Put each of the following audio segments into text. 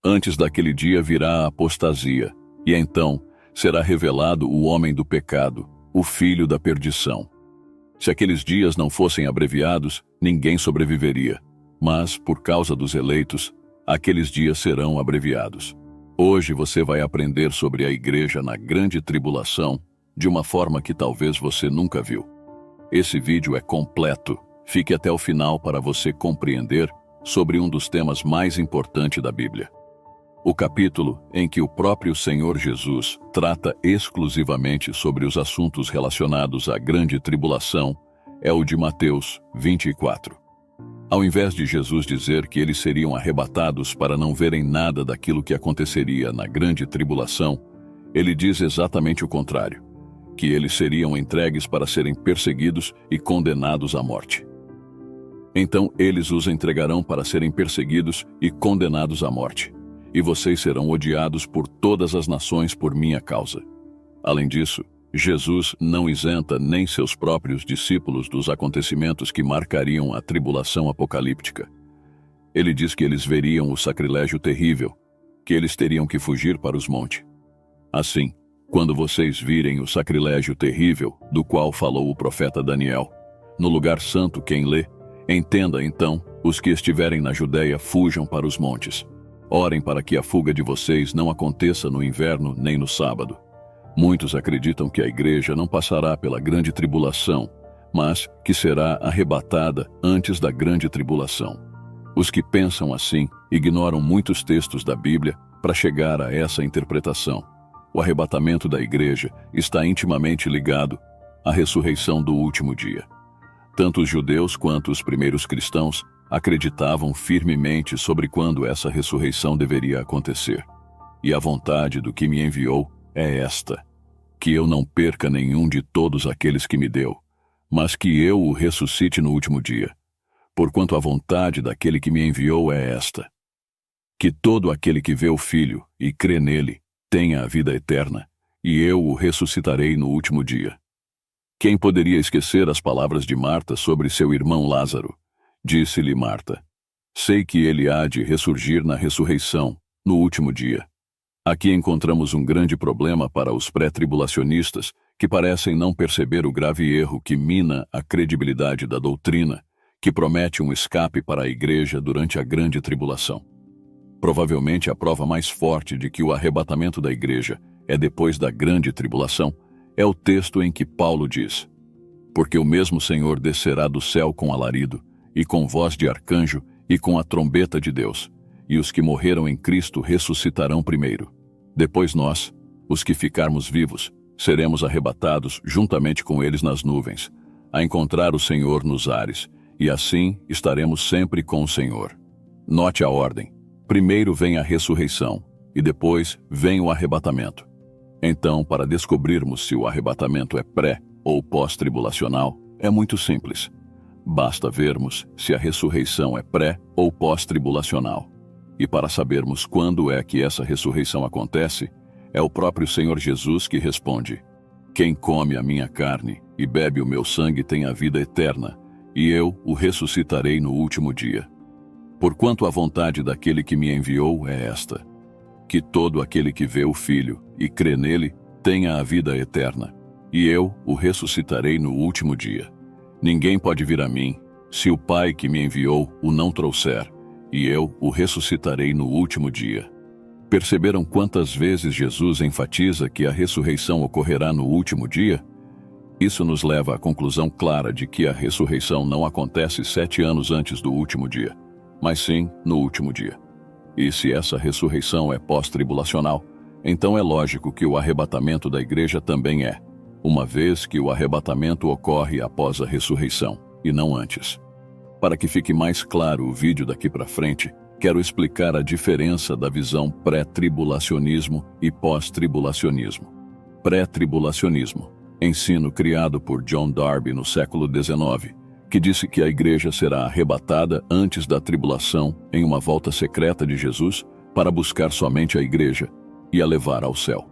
Antes daquele dia virá a apostasia, e então será revelado o homem do pecado, o filho da perdição. Se aqueles dias não fossem abreviados, ninguém sobreviveria. Mas, por causa dos eleitos, aqueles dias serão abreviados. Hoje você vai aprender sobre a igreja na grande tribulação de uma forma que talvez você nunca viu. Esse vídeo é completo. Fique até o final para você compreender sobre um dos temas mais importantes da Bíblia. O capítulo em que o próprio Senhor Jesus trata exclusivamente sobre os assuntos relacionados à grande tribulação é o de Mateus 24. Ao invés de Jesus dizer que eles seriam arrebatados para não verem nada daquilo que aconteceria na grande tribulação, ele diz exatamente o contrário, que eles seriam entregues para serem perseguidos e condenados à morte. Então eles os entregarão para serem perseguidos e condenados à morte, e vocês serão odiados por todas as nações por minha causa. Além disso, Jesus não isenta nem seus próprios discípulos dos acontecimentos que marcariam a tribulação apocalíptica. Ele diz que eles veriam o sacrilégio terrível, que eles teriam que fugir para os montes. Assim, quando vocês virem o sacrilégio terrível, do qual falou o profeta Daniel, no lugar santo quem lê, entenda então, os que estiverem na Judeia fujam para os montes. Orem para que a fuga de vocês não aconteça no inverno nem no sábado. Muitos acreditam que a igreja não passará pela grande tribulação, mas que será arrebatada antes da grande tribulação. Os que pensam assim ignoram muitos textos da Bíblia para chegar a essa interpretação. O arrebatamento da igreja está intimamente ligado à ressurreição do último dia. Tanto os judeus quanto os primeiros cristãos acreditavam firmemente sobre quando essa ressurreição deveria acontecer. E a vontade do que me enviou é esta, que eu não perca nenhum de todos aqueles que me deu, mas que eu o ressuscite no último dia. Porquanto a vontade daquele que me enviou é esta, que todo aquele que vê o Filho e crê nele tenha a vida eterna, e eu o ressuscitarei no último dia. Quem poderia esquecer as palavras de Marta sobre seu irmão Lázaro? Disse-lhe Marta: sei que ele há de ressurgir na ressurreição, no último dia. Aqui encontramos um grande problema para os pré-tribulacionistas que parecem não perceber o grave erro que mina a credibilidade da doutrina, que promete um escape para a igreja durante a grande tribulação. Provavelmente a prova mais forte de que o arrebatamento da igreja é depois da grande tribulação é o texto em que Paulo diz: porque o mesmo Senhor descerá do céu com alarido, e com voz de arcanjo, e com a trombeta de Deus, e os que morreram em Cristo ressuscitarão primeiro. Depois nós, os que ficarmos vivos, seremos arrebatados juntamente com eles nas nuvens, a encontrar o Senhor nos ares, e assim estaremos sempre com o Senhor. Note a ordem. Primeiro vem a ressurreição, e depois vem o arrebatamento. Então, para descobrirmos se o arrebatamento é pré- ou pós-tribulacional, é muito simples. Basta vermos se a ressurreição é pré- ou pós-tribulacional. E para sabermos quando é que essa ressurreição acontece, é o próprio Senhor Jesus que responde: quem come a minha carne e bebe o meu sangue tem a vida eterna, e eu o ressuscitarei no último dia. Porquanto a vontade daquele que me enviou é esta, que todo aquele que vê o Filho e crê nele tenha a vida eterna, e eu o ressuscitarei no último dia. Ninguém pode vir a mim, se o Pai que me enviou o não trouxer, e eu o ressuscitarei no último dia. Perceberam quantas vezes Jesus enfatiza que a ressurreição ocorrerá no último dia? Isso nos leva à conclusão clara de que a ressurreição não acontece 7 anos antes do último dia, mas sim no último dia. E se essa ressurreição é pós-tribulacional, então é lógico que o arrebatamento da igreja também é, uma vez que o arrebatamento ocorre após a ressurreição, e não antes. Para que fique mais claro o vídeo daqui para frente, quero explicar a diferença da visão pré-tribulacionismo e pós-tribulacionismo. Pré-tribulacionismo, ensino criado por John Darby no século XIX, que disse que a igreja será arrebatada antes da tribulação em uma volta secreta de Jesus para buscar somente a igreja e a levar ao céu.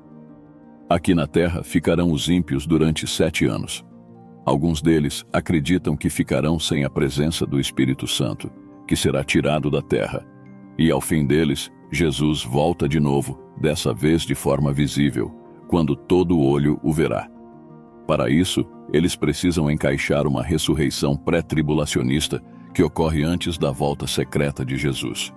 Aqui na terra ficarão os ímpios durante 7 anos. Alguns deles acreditam que ficarão sem a presença do Espírito Santo, que será tirado da terra, e ao fim deles, Jesus volta de novo, dessa vez de forma visível, quando todo olho o verá. Para isso, eles precisam encaixar uma ressurreição pré-tribulacionista que ocorre antes da volta secreta de Jesus.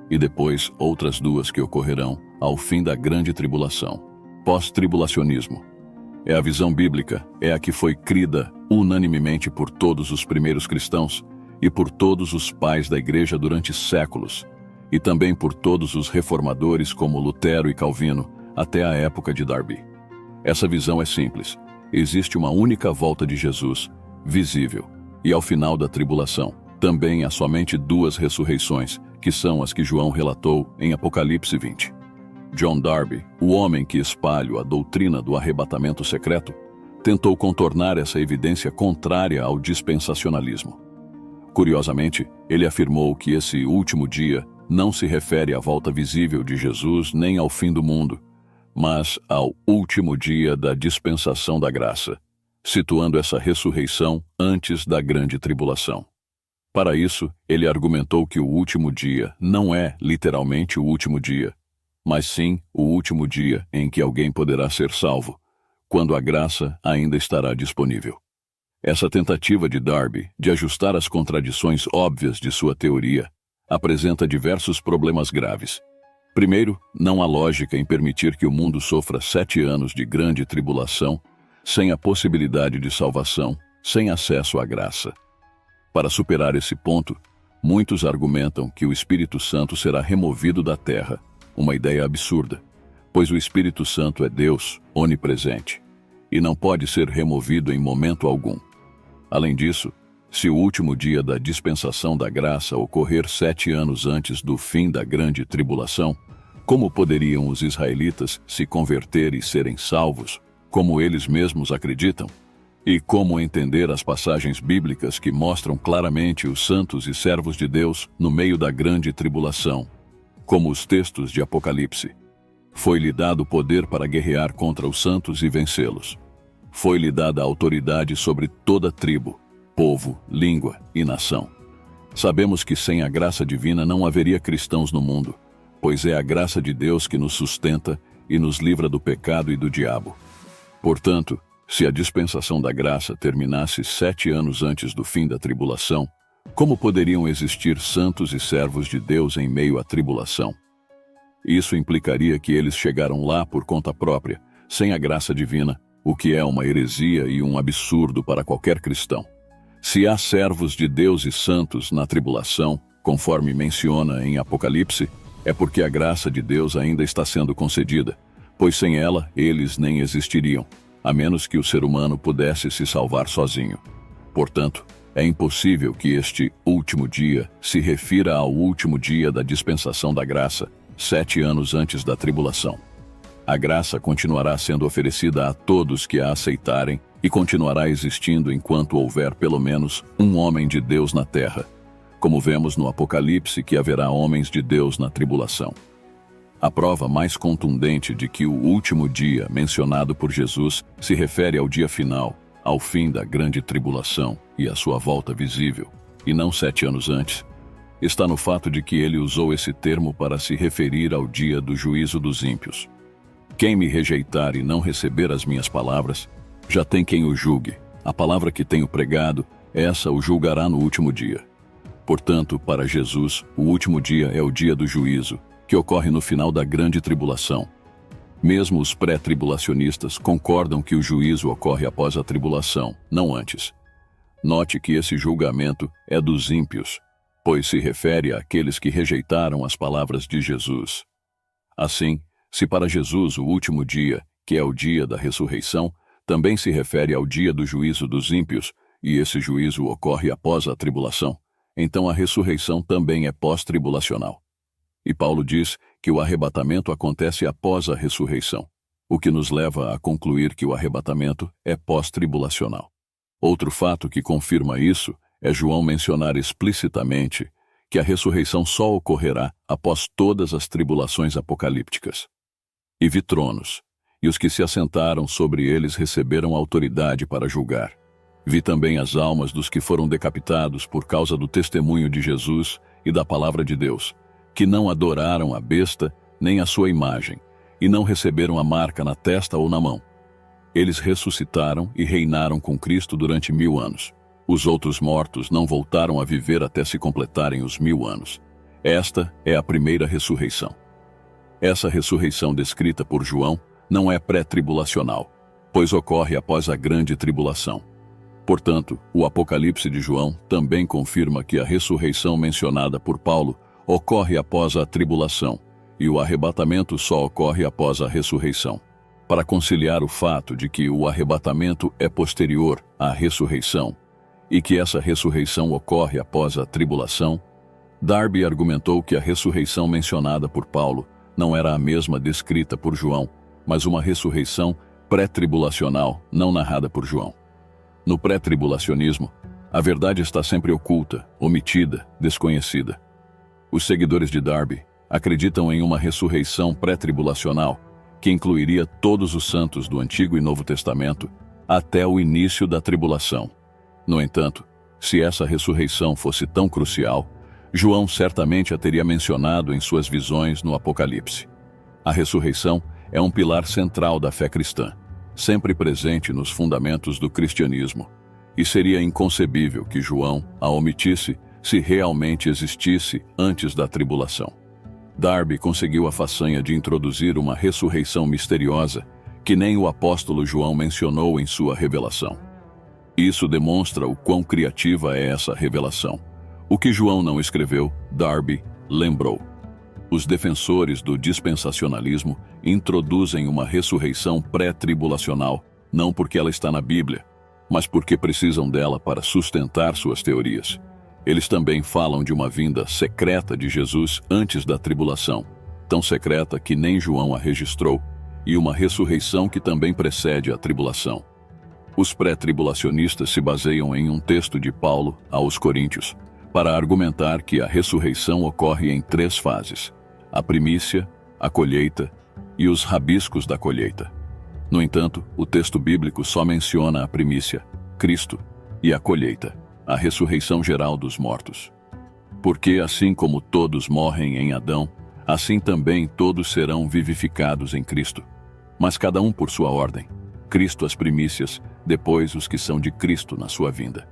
E depois outras duas que ocorrerão ao fim da grande tribulação. Pós-tribulacionismo. É a visão bíblica, é a que foi crida unanimemente por todos os primeiros cristãos e por todos os pais da igreja durante séculos, e também por todos os reformadores como Lutero e Calvino até a época de Darby. Essa visão é simples. Existe uma única volta de Jesus, visível, e ao final da tribulação, também há somente duas ressurreições, que são as que João relatou em Apocalipse 20. John Darby, o homem que espalha a doutrina do arrebatamento secreto, tentou contornar essa evidência contrária ao dispensacionalismo. Curiosamente, ele afirmou que esse último dia não se refere à volta visível de Jesus nem ao fim do mundo, mas ao último dia da dispensação da graça, situando essa ressurreição antes da grande tribulação. Para isso, ele argumentou que o último dia não é literalmente o último dia, mas sim o último dia em que alguém poderá ser salvo, quando a graça ainda estará disponível. Essa tentativa de Darby de ajustar as contradições óbvias de sua teoria apresenta diversos problemas graves. Primeiro, não há lógica em permitir que o mundo sofra 7 anos de grande tribulação sem a possibilidade de salvação, sem acesso à graça. Para superar esse ponto, muitos argumentam que o Espírito Santo será removido da terra, uma ideia absurda, pois o Espírito Santo é Deus onipresente e não pode ser removido em momento algum. Além disso, se o último dia da dispensação da graça ocorrer 7 anos antes do fim da grande tribulação, como poderiam os israelitas se converter e serem salvos, como eles mesmos acreditam? E como entender as passagens bíblicas que mostram claramente os santos e servos de Deus no meio da grande tribulação, como os textos de Apocalipse? Foi-lhe dado poder para guerrear contra os santos e vencê-los. Foi-lhe dada autoridade sobre toda tribo, povo, língua e nação. Sabemos que sem a graça divina não haveria cristãos no mundo, pois é a graça de Deus que nos sustenta e nos livra do pecado e do diabo. Portanto, se a dispensação da graça terminasse 7 anos antes do fim da tribulação, como poderiam existir santos e servos de Deus em meio à tribulação? Isso implicaria que eles chegaram lá por conta própria, sem a graça divina, o que é uma heresia e um absurdo para qualquer cristão. Se há servos de Deus e santos na tribulação, conforme menciona em Apocalipse, é porque a graça de Deus ainda está sendo concedida, pois sem ela eles nem existiriam, a menos que o ser humano pudesse se salvar sozinho. Portanto, é impossível que este último dia se refira ao último dia da dispensação da graça, 7 anos antes da tribulação. A graça continuará sendo oferecida a todos que a aceitarem e continuará existindo enquanto houver pelo menos um homem de Deus na terra, como vemos no Apocalipse que haverá homens de Deus na tribulação. A prova mais contundente de que o último dia mencionado por Jesus se refere ao dia final, ao fim da grande tribulação e à sua volta visível, e não 7 anos antes, está no fato de que ele usou esse termo para se referir ao dia do juízo dos ímpios. Quem me rejeitar e não receber as minhas palavras, já tem quem o julgue. A palavra que tenho pregado, essa o julgará no último dia. Portanto, para Jesus, o último dia é o dia do juízo, que ocorre no final da grande tribulação. Mesmo os pré-tribulacionistas concordam que o juízo ocorre após a tribulação, não antes. Note que esse julgamento é dos ímpios, pois se refere àqueles que rejeitaram as palavras de Jesus. Assim, se para Jesus o último dia, que é o dia da ressurreição, também se refere ao dia do juízo dos ímpios, e esse juízo ocorre após a tribulação, então a ressurreição também é pós-tribulacional. E Paulo diz que o arrebatamento acontece após a ressurreição, o que nos leva a concluir que o arrebatamento é pós-tribulacional. Outro fato que confirma isso é João mencionar explicitamente que a ressurreição só ocorrerá após todas as tribulações apocalípticas. E vi tronos, e os que se assentaram sobre eles receberam autoridade para julgar. Vi também as almas dos que foram decapitados por causa do testemunho de Jesus e da palavra de Deus, que não adoraram a besta nem a sua imagem, e não receberam a marca na testa ou na mão. Eles ressuscitaram e reinaram com Cristo durante 1000 anos. Os outros mortos não voltaram a viver até se completarem os 1000 anos. Esta é a primeira ressurreição. Essa ressurreição descrita por João não é pré-tribulacional, pois ocorre após a grande tribulação. Portanto, o Apocalipse de João também confirma que a ressurreição mencionada por Paulo ocorre após a tribulação, e o arrebatamento só ocorre após a ressurreição. Para conciliar o fato de que o arrebatamento é posterior à ressurreição e que essa ressurreição ocorre após a tribulação, Darby argumentou que a ressurreição mencionada por Paulo não era a mesma descrita por João, mas uma ressurreição pré-tribulacional não narrada por João. No pré-tribulacionismo, a verdade está sempre oculta, omitida, desconhecida. Os seguidores de Darby acreditam em uma ressurreição pré-tribulacional que incluiria todos os santos do Antigo e Novo Testamento até o início da tribulação. No entanto, se essa ressurreição fosse tão crucial, João certamente a teria mencionado em suas visões no Apocalipse. A ressurreição é um pilar central da fé cristã, sempre presente nos fundamentos do cristianismo, e seria inconcebível que João a omitisse se realmente existisse antes da tribulação. Darby conseguiu a façanha de introduzir uma ressurreição misteriosa que nem o apóstolo João mencionou em sua revelação. Isso demonstra o quão criativa é essa revelação. O que João não escreveu, Darby lembrou. Os defensores do dispensacionalismo introduzem uma ressurreição pré-tribulacional, não porque ela está na Bíblia, mas porque precisam dela para sustentar suas teorias. Eles também falam de uma vinda secreta de Jesus antes da tribulação, tão secreta que nem João a registrou, e uma ressurreição que também precede a tribulação. Os pré-tribulacionistas se baseiam em um texto de Paulo aos Coríntios, para argumentar que a ressurreição ocorre em 3 fases: a primícia, a colheita e os rabiscos da colheita. No entanto, o texto bíblico só menciona a primícia, Cristo, e a colheita, a ressurreição geral dos mortos. Porque assim como todos morrem em Adão, assim também todos serão vivificados em Cristo. Mas cada um por sua ordem. Cristo as primícias, depois os que são de Cristo na sua vinda.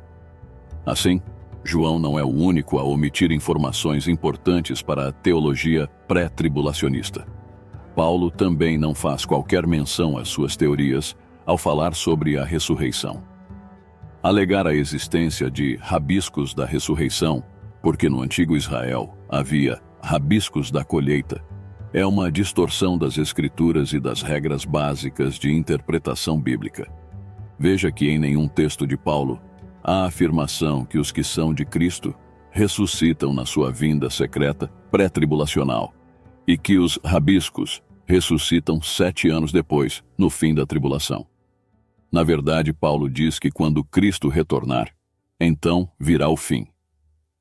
Assim, João não é o único a omitir informações importantes para a teologia pré-tribulacionista. Paulo também não faz qualquer menção às suas teorias ao falar sobre a ressurreição. Alegar a existência de rabiscos da ressurreição, porque no antigo Israel havia rabiscos da colheita, é uma distorção das escrituras e das regras básicas de interpretação bíblica. Veja que em nenhum texto de Paulo há afirmação que os que são de Cristo ressuscitam na sua vinda secreta pré-tribulacional e que os rabiscos ressuscitam 7 anos depois, no fim da tribulação. Na verdade, Paulo diz que quando Cristo retornar, então virá o fim.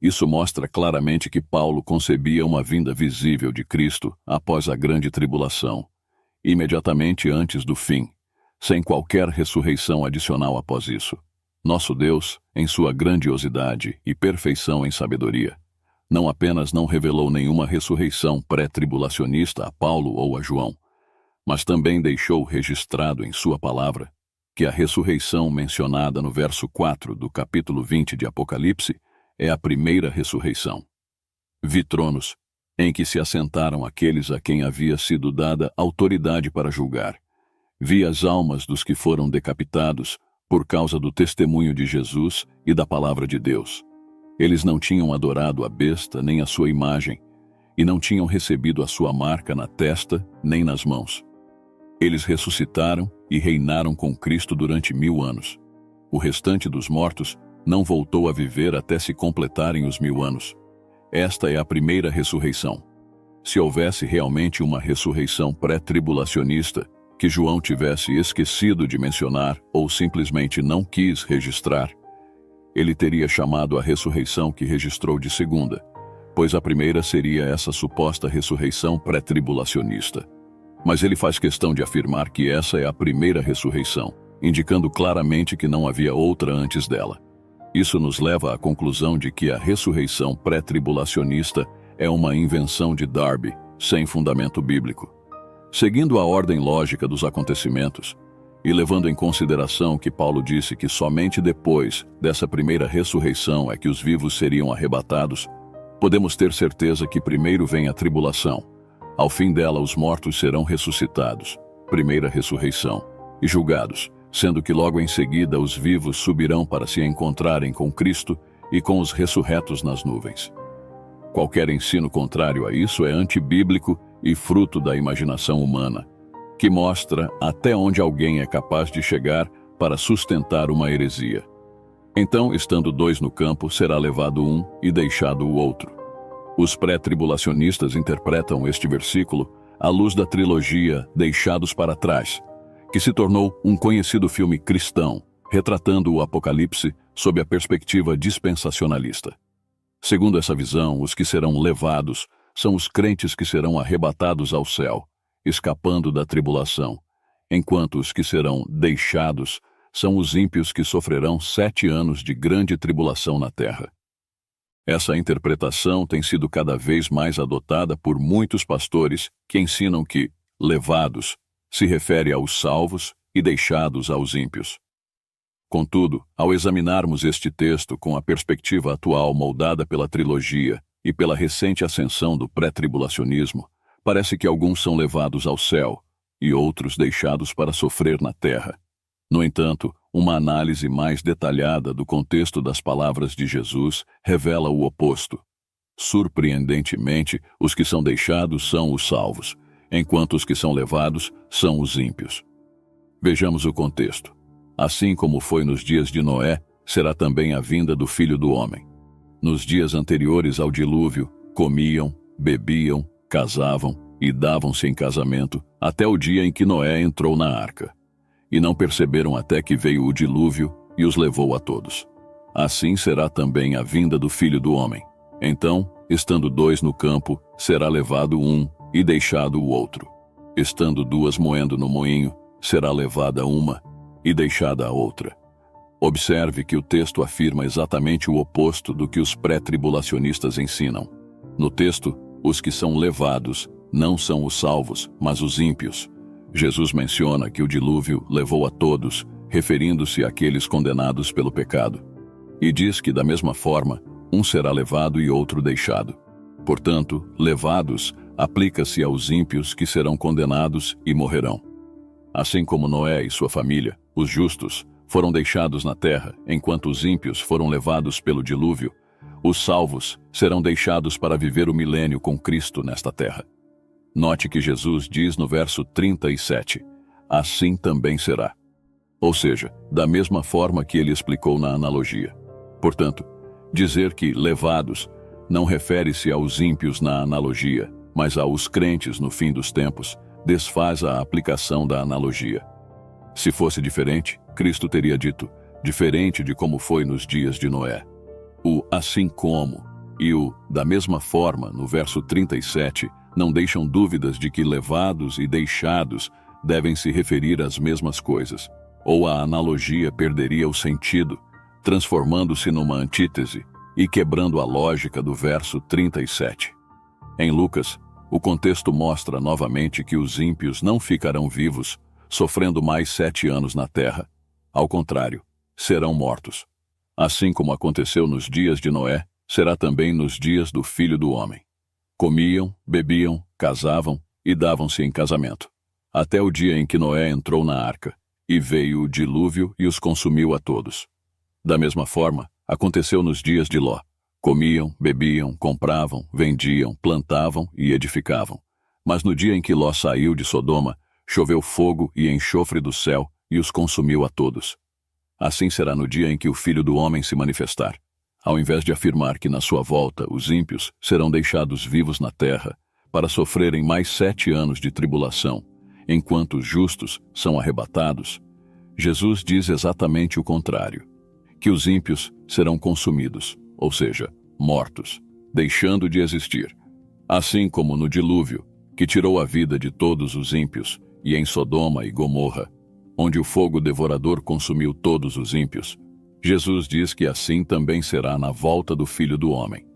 Isso mostra claramente que Paulo concebia uma vinda visível de Cristo após a grande tribulação, imediatamente antes do fim, sem qualquer ressurreição adicional após isso. Nosso Deus, em sua grandiosidade e perfeição em sabedoria, não apenas não revelou nenhuma ressurreição pré-tribulacionista a Paulo ou a João, mas também deixou registrado em sua palavra que a ressurreição mencionada no verso 4 do capítulo 20 de Apocalipse é a primeira ressurreição. Vi tronos, em que se assentaram aqueles a quem havia sido dada autoridade para julgar. Vi as almas dos que foram decapitados por causa do testemunho de Jesus e da palavra de Deus. Eles não tinham adorado a besta nem a sua imagem, e não tinham recebido a sua marca na testa nem nas mãos. Eles ressuscitaram e reinaram com Cristo durante 1000 anos. O restante dos mortos não voltou a viver até se completarem os 1000 anos. Esta é a primeira ressurreição. Se houvesse realmente uma ressurreição pré-tribulacionista, que João tivesse esquecido de mencionar ou simplesmente não quis registrar, ele teria chamado a ressurreição que registrou de segunda, pois a primeira seria essa suposta ressurreição pré-tribulacionista. Mas ele faz questão de afirmar que essa é a primeira ressurreição, indicando claramente que não havia outra antes dela. Isso nos leva à conclusão de que a ressurreição pré-tribulacionista é uma invenção de Darby, sem fundamento bíblico. Seguindo a ordem lógica dos acontecimentos, e levando em consideração que Paulo disse que somente depois dessa primeira ressurreição é que os vivos seriam arrebatados, podemos ter certeza que primeiro vem a tribulação. Ao fim dela, os mortos serão ressuscitados, primeira ressurreição, e julgados, sendo que logo em seguida os vivos subirão para se encontrarem com Cristo e com os ressurretos nas nuvens. Qualquer ensino contrário a isso é antibíblico e fruto da imaginação humana, que mostra até onde alguém é capaz de chegar para sustentar uma heresia. Então, estando dois no campo, será levado um e deixado o outro. Os pré-tribulacionistas interpretam este versículo à luz da trilogia Deixados para Trás, que se tornou um conhecido filme cristão, retratando o Apocalipse sob a perspectiva dispensacionalista. Segundo essa visão, os que serão levados são os crentes que serão arrebatados ao céu, escapando da tribulação, enquanto os que serão deixados são os ímpios que sofrerão 7 anos de grande tribulação na terra. Essa interpretação tem sido cada vez mais adotada por muitos pastores que ensinam que levados se refere aos salvos e deixados aos ímpios. Contudo, ao examinarmos este texto com a perspectiva atual moldada pela trilogia e pela recente ascensão do pré-tribulacionismo, parece que alguns são levados ao céu e outros deixados para sofrer na terra. No entanto, uma análise mais detalhada do contexto das palavras de Jesus revela o oposto. Surpreendentemente, os que são deixados são os salvos, enquanto os que são levados são os ímpios. Vejamos o contexto. Assim como foi nos dias de Noé, será também a vinda do Filho do Homem. Nos dias anteriores ao dilúvio, comiam, bebiam, casavam e davam-se em casamento até o dia em que Noé entrou na arca. E não perceberam até que veio o dilúvio e os levou a todos. Assim será também a vinda do Filho do Homem. Então, estando dois no campo, será levado um e deixado o outro. Estando duas moendo no moinho, será levada uma e deixada a outra. Observe que o texto afirma exatamente o oposto do que os pré-tribulacionistas ensinam. No texto, os que são levados não são os salvos, mas os ímpios. Jesus menciona que o dilúvio levou a todos, referindo-se àqueles condenados pelo pecado. E diz que, da mesma forma, um será levado e outro deixado. Portanto, levados aplica-se aos ímpios que serão condenados e morrerão. Assim como Noé e sua família, os justos, foram deixados na terra, enquanto os ímpios foram levados pelo dilúvio, os salvos serão deixados para viver o milênio com Cristo nesta terra. Note que Jesus diz no verso 37, assim também será. Ou seja, da mesma forma que ele explicou na analogia. Portanto, dizer que levados não refere-se aos ímpios na analogia, mas aos crentes no fim dos tempos, desfaz a aplicação da analogia. Se fosse diferente, Cristo teria dito, diferente de como foi nos dias de Noé. O assim como e o da mesma forma, no verso 37, não deixam dúvidas de que levados e deixados devem se referir às mesmas coisas, ou a analogia perderia o sentido, transformando-se numa antítese e quebrando a lógica do verso 37. Em Lucas, o contexto mostra novamente que os ímpios não ficarão vivos, sofrendo mais 7 anos na terra. Ao contrário, serão mortos. Assim como aconteceu nos dias de Noé, será também nos dias do Filho do Homem. Comiam, bebiam, casavam e davam-se em casamento, até o dia em que Noé entrou na arca, e veio o dilúvio e os consumiu a todos. Da mesma forma, aconteceu nos dias de Ló. Comiam, bebiam, compravam, vendiam, plantavam e edificavam. Mas no dia em que Ló saiu de Sodoma, choveu fogo e enxofre do céu e os consumiu a todos. Assim será no dia em que o Filho do Homem se manifestar. Ao invés de afirmar que na sua volta os ímpios serão deixados vivos na terra para sofrerem mais 7 anos de tribulação, enquanto os justos são arrebatados, Jesus diz exatamente o contrário, que os ímpios serão consumidos, ou seja, mortos, deixando de existir. Assim como no dilúvio, que tirou a vida de todos os ímpios, e em Sodoma e Gomorra, onde o fogo devorador consumiu todos os ímpios, Jesus diz que assim também será na volta do Filho do Homem.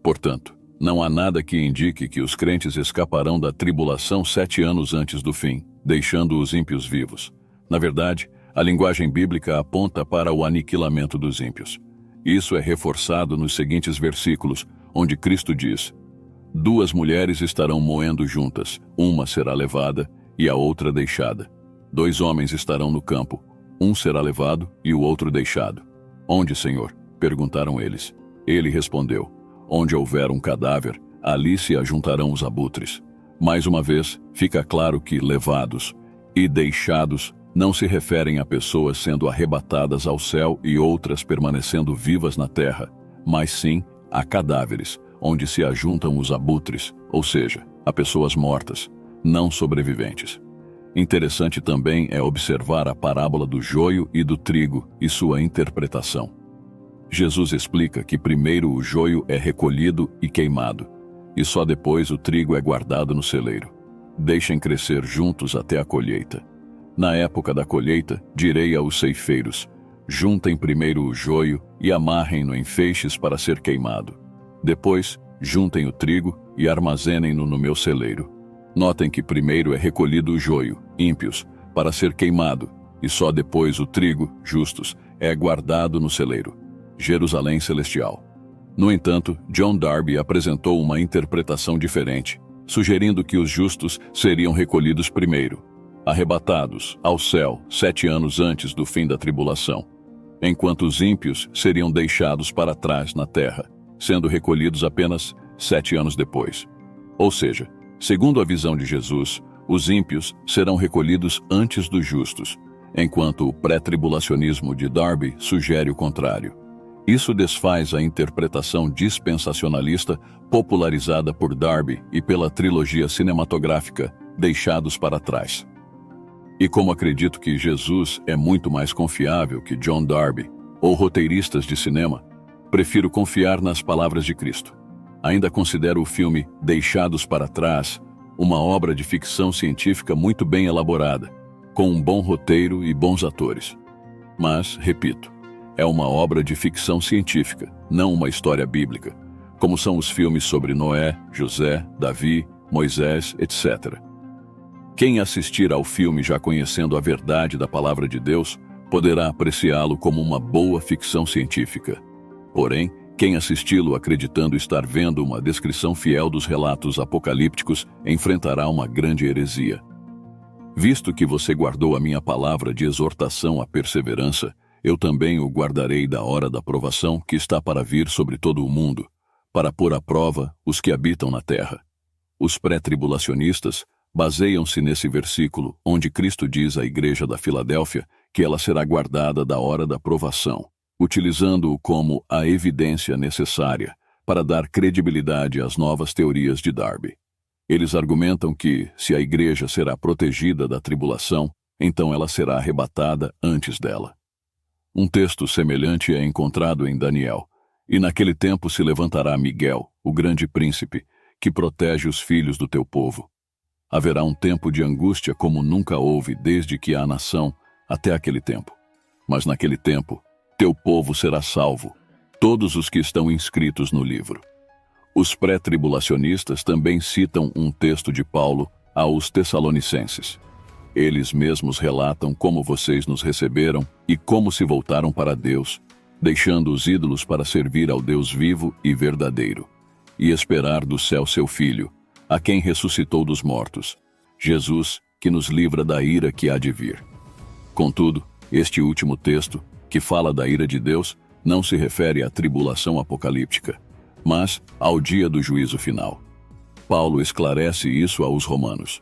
Portanto, não há nada que indique que os crentes escaparão da tribulação 7 anos antes do fim, deixando os ímpios vivos. Na verdade, a linguagem bíblica aponta para o aniquilamento dos ímpios. Isso é reforçado nos seguintes versículos, onde Cristo diz: 2 mulheres estarão moendo juntas, uma será levada e a outra deixada. 2 homens estarão no campo, um será levado e o outro deixado. Onde, Senhor? Perguntaram eles. Ele respondeu: onde houver um cadáver, ali se ajuntarão os abutres. Mais uma vez, fica claro que levados e deixados não se referem a pessoas sendo arrebatadas ao céu e outras permanecendo vivas na terra, mas sim a cadáveres, onde se ajuntam os abutres, ou seja, a pessoas mortas, não sobreviventes. Interessante também é observar a parábola do joio e do trigo e sua interpretação. Jesus explica que primeiro o joio é recolhido e queimado, e só depois o trigo é guardado no celeiro. Deixem crescer juntos até a colheita. Na época da colheita, direi aos ceifeiros: juntem primeiro o joio e amarrem-no em feixes para ser queimado. Depois, juntem o trigo e armazenem-no no meu celeiro. Notem que primeiro é recolhido o joio, ímpios, para ser queimado, e só depois o trigo, justos, é guardado no celeiro. Jerusalém Celestial. No entanto, John Darby apresentou uma interpretação diferente, sugerindo que os justos seriam recolhidos primeiro, arrebatados ao céu 7 anos antes do fim da tribulação, enquanto os ímpios seriam deixados para trás na terra, sendo recolhidos apenas 7 anos depois. Ou seja, segundo a visão de Jesus, os ímpios serão recolhidos antes dos justos, enquanto o pré-tribulacionismo de Darby sugere o contrário. Isso desfaz a interpretação dispensacionalista popularizada por Darby e pela trilogia cinematográfica Deixados para Trás. E como acredito que Jesus é muito mais confiável que John Darby ou roteiristas de cinema, prefiro confiar nas palavras de Cristo. Ainda considero o filme Deixados para Trás uma obra de ficção científica muito bem elaborada, com um bom roteiro e bons atores. Mas, repito, é uma obra de ficção científica, não uma história bíblica, como são os filmes sobre Noé, José, Davi, Moisés, etc. Quem assistir ao filme já conhecendo a verdade da palavra de Deus, poderá apreciá-lo como uma boa ficção científica. Porém, quem assisti-lo acreditando estar vendo uma descrição fiel dos relatos apocalípticos enfrentará uma grande heresia. Visto que você guardou a minha palavra de exortação à perseverança, eu também o guardarei da hora da provação que está para vir sobre todo o mundo, para pôr à prova os que habitam na terra. Os pré-tribulacionistas baseiam-se nesse versículo, onde Cristo diz à igreja da Filadélfia que ela será guardada da hora da provação, utilizando-o como a evidência necessária para dar credibilidade às novas teorias de Darby. Eles argumentam que, se a igreja será protegida da tribulação, então ela será arrebatada antes dela. Um texto semelhante é encontrado em Daniel, e naquele tempo se levantará Miguel, o grande príncipe, que protege os filhos do teu povo. Haverá um tempo de angústia como nunca houve desde que há nação até aquele tempo. Mas naquele tempo, teu povo será salvo, todos os que estão inscritos no livro. Os pré-tribulacionistas também citam um texto de Paulo aos Tessalonicenses. Eles mesmos relatam como vocês nos receberam e como se voltaram para Deus, deixando os ídolos para servir ao Deus vivo e verdadeiro, e esperar do céu seu Filho, a quem ressuscitou dos mortos, Jesus, que nos livra da ira que há de vir. Contudo, este último texto, que fala da ira de Deus, não se refere à tribulação apocalíptica, mas ao dia do juízo final. Paulo esclarece isso aos romanos.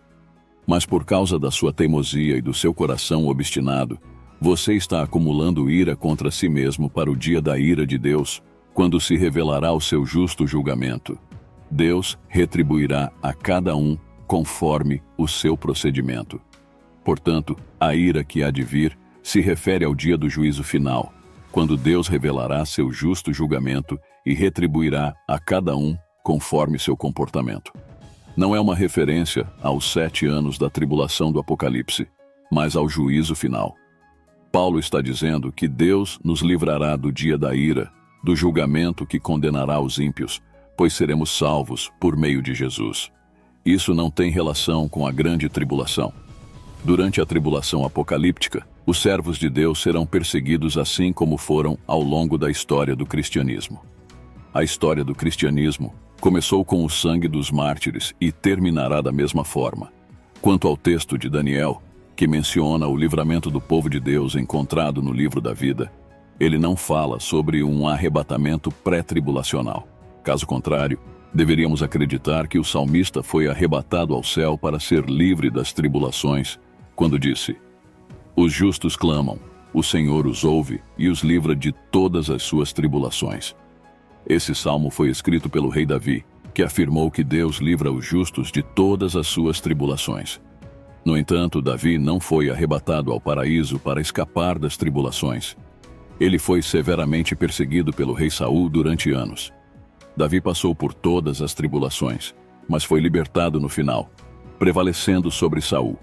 Mas por causa da sua teimosia e do seu coração obstinado, você está acumulando ira contra si mesmo para o dia da ira de Deus, quando se revelará o seu justo julgamento. Deus retribuirá a cada um conforme o seu procedimento. Portanto, a ira que há de vir se refere ao dia do juízo final, quando Deus revelará seu justo julgamento e retribuirá a cada um conforme seu comportamento. Não é uma referência aos 7 anos da tribulação do Apocalipse, mas ao juízo final. Paulo está dizendo que Deus nos livrará do dia da ira, do julgamento que condenará os ímpios, pois seremos salvos por meio de Jesus. Isso não tem relação com a grande tribulação. Durante a tribulação apocalíptica, os servos de Deus serão perseguidos assim como foram ao longo da história do cristianismo. A história do cristianismo começou com o sangue dos mártires e terminará da mesma forma. Quanto ao texto de Daniel, que menciona o livramento do povo de Deus encontrado no livro da vida, ele não fala sobre um arrebatamento pré-tribulacional. Caso contrário, deveríamos acreditar que o salmista foi arrebatado ao céu para ser livre das tribulações, quando disse: "Os justos clamam, o Senhor os ouve e os livra de todas as suas tribulações." Esse salmo foi escrito pelo rei Davi, que afirmou que Deus livra os justos de todas as suas tribulações. No entanto, Davi não foi arrebatado ao paraíso para escapar das tribulações. Ele foi severamente perseguido pelo rei Saul durante anos. Davi passou por todas as tribulações, mas foi libertado no final, prevalecendo sobre Saul.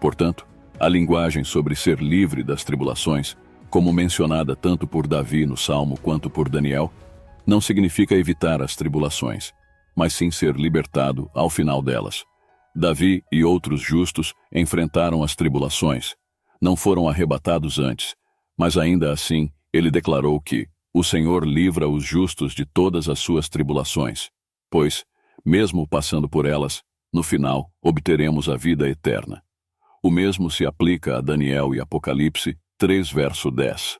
Portanto, a linguagem sobre ser livre das tribulações, como mencionada tanto por Davi no Salmo quanto por Daniel, não significa evitar as tribulações, mas sim ser libertado ao final delas. Davi e outros justos enfrentaram as tribulações. Não foram arrebatados antes, mas ainda assim ele declarou que o Senhor livra os justos de todas as suas tribulações, pois, mesmo passando por elas, no final obteremos a vida eterna. O mesmo se aplica a Daniel e Apocalipse 3, verso 10.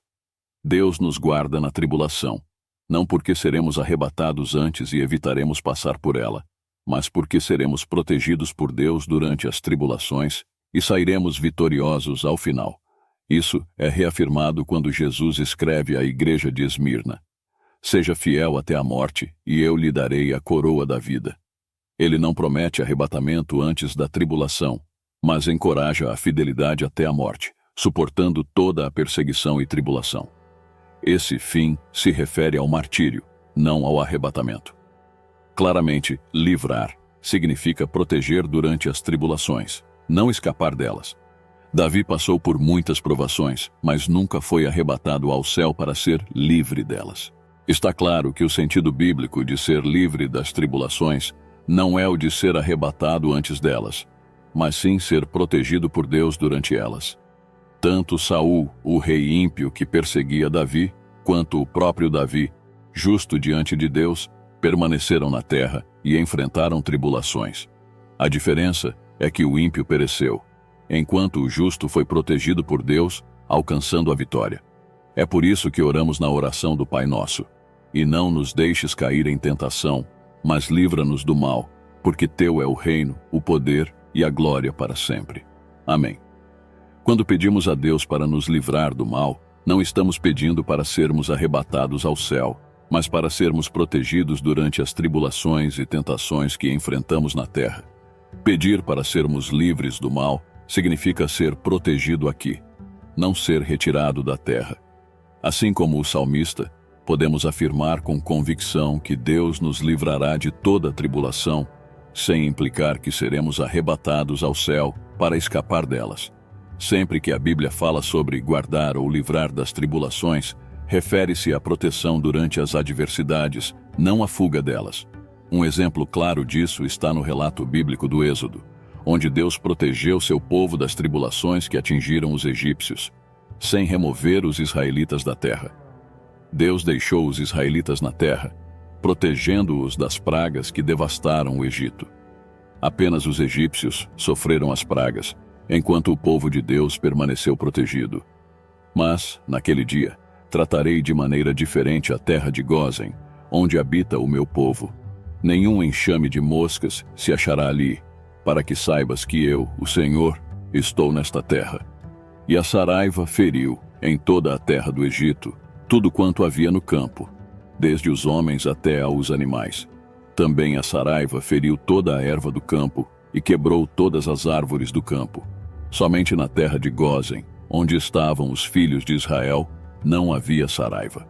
Deus nos guarda na tribulação, não porque seremos arrebatados antes e evitaremos passar por ela, mas porque seremos protegidos por Deus durante as tribulações e sairemos vitoriosos ao final. Isso é reafirmado quando Jesus escreve à igreja de Esmirna: "Seja fiel até a morte, e eu lhe darei a coroa da vida." Ele não promete arrebatamento antes da tribulação, mas encoraja a fidelidade até a morte, suportando toda a perseguição e tribulação. Esse fim se refere ao martírio, não ao arrebatamento. Claramente, livrar significa proteger durante as tribulações, não escapar delas. Davi passou por muitas provações, mas nunca foi arrebatado ao céu para ser livre delas. Está claro que o sentido bíblico de ser livre das tribulações não é o de ser arrebatado antes delas, mas sim ser protegido por Deus durante elas. Tanto Saul, o rei ímpio que perseguia Davi, quanto o próprio Davi, justo diante de Deus, permaneceram na terra e enfrentaram tribulações. A diferença é que o ímpio pereceu, enquanto o justo foi protegido por Deus, alcançando a vitória. É por isso que oramos na oração do Pai Nosso: "E não nos deixes cair em tentação, mas livra-nos do mal, porque teu é o reino, o poder e a glória para sempre." Amém. Quando pedimos a Deus para nos livrar do mal, não estamos pedindo para sermos arrebatados ao céu, mas para sermos protegidos durante as tribulações e tentações que enfrentamos na terra. Pedir para sermos livres do mal significa ser protegido aqui, não ser retirado da terra. Assim como o salmista, podemos afirmar com convicção que Deus nos livrará de toda tribulação, sem implicar que seremos arrebatados ao céu para escapar delas. Sempre que a Bíblia fala sobre guardar ou livrar das tribulações, refere-se à proteção durante as adversidades, não à fuga delas. Um exemplo claro disso está no relato bíblico do Êxodo, onde Deus protegeu seu povo das tribulações que atingiram os egípcios, sem remover os israelitas da terra. Deus deixou os israelitas na terra, protegendo-os das pragas que devastaram o Egito. Apenas os egípcios sofreram as pragas, enquanto o povo de Deus permaneceu protegido. Mas, naquele dia, tratarei de maneira diferente a terra de Gósen, onde habita o meu povo. Nenhum enxame de moscas se achará ali, para que saibas que eu, o Senhor, estou nesta terra. E a saraiva feriu, em toda a terra do Egito, tudo quanto havia no campo, desde os homens até aos animais. Também a saraiva feriu toda a erva do campo e quebrou todas as árvores do campo. Somente na terra de Gósen, onde estavam os filhos de Israel, não havia saraiva.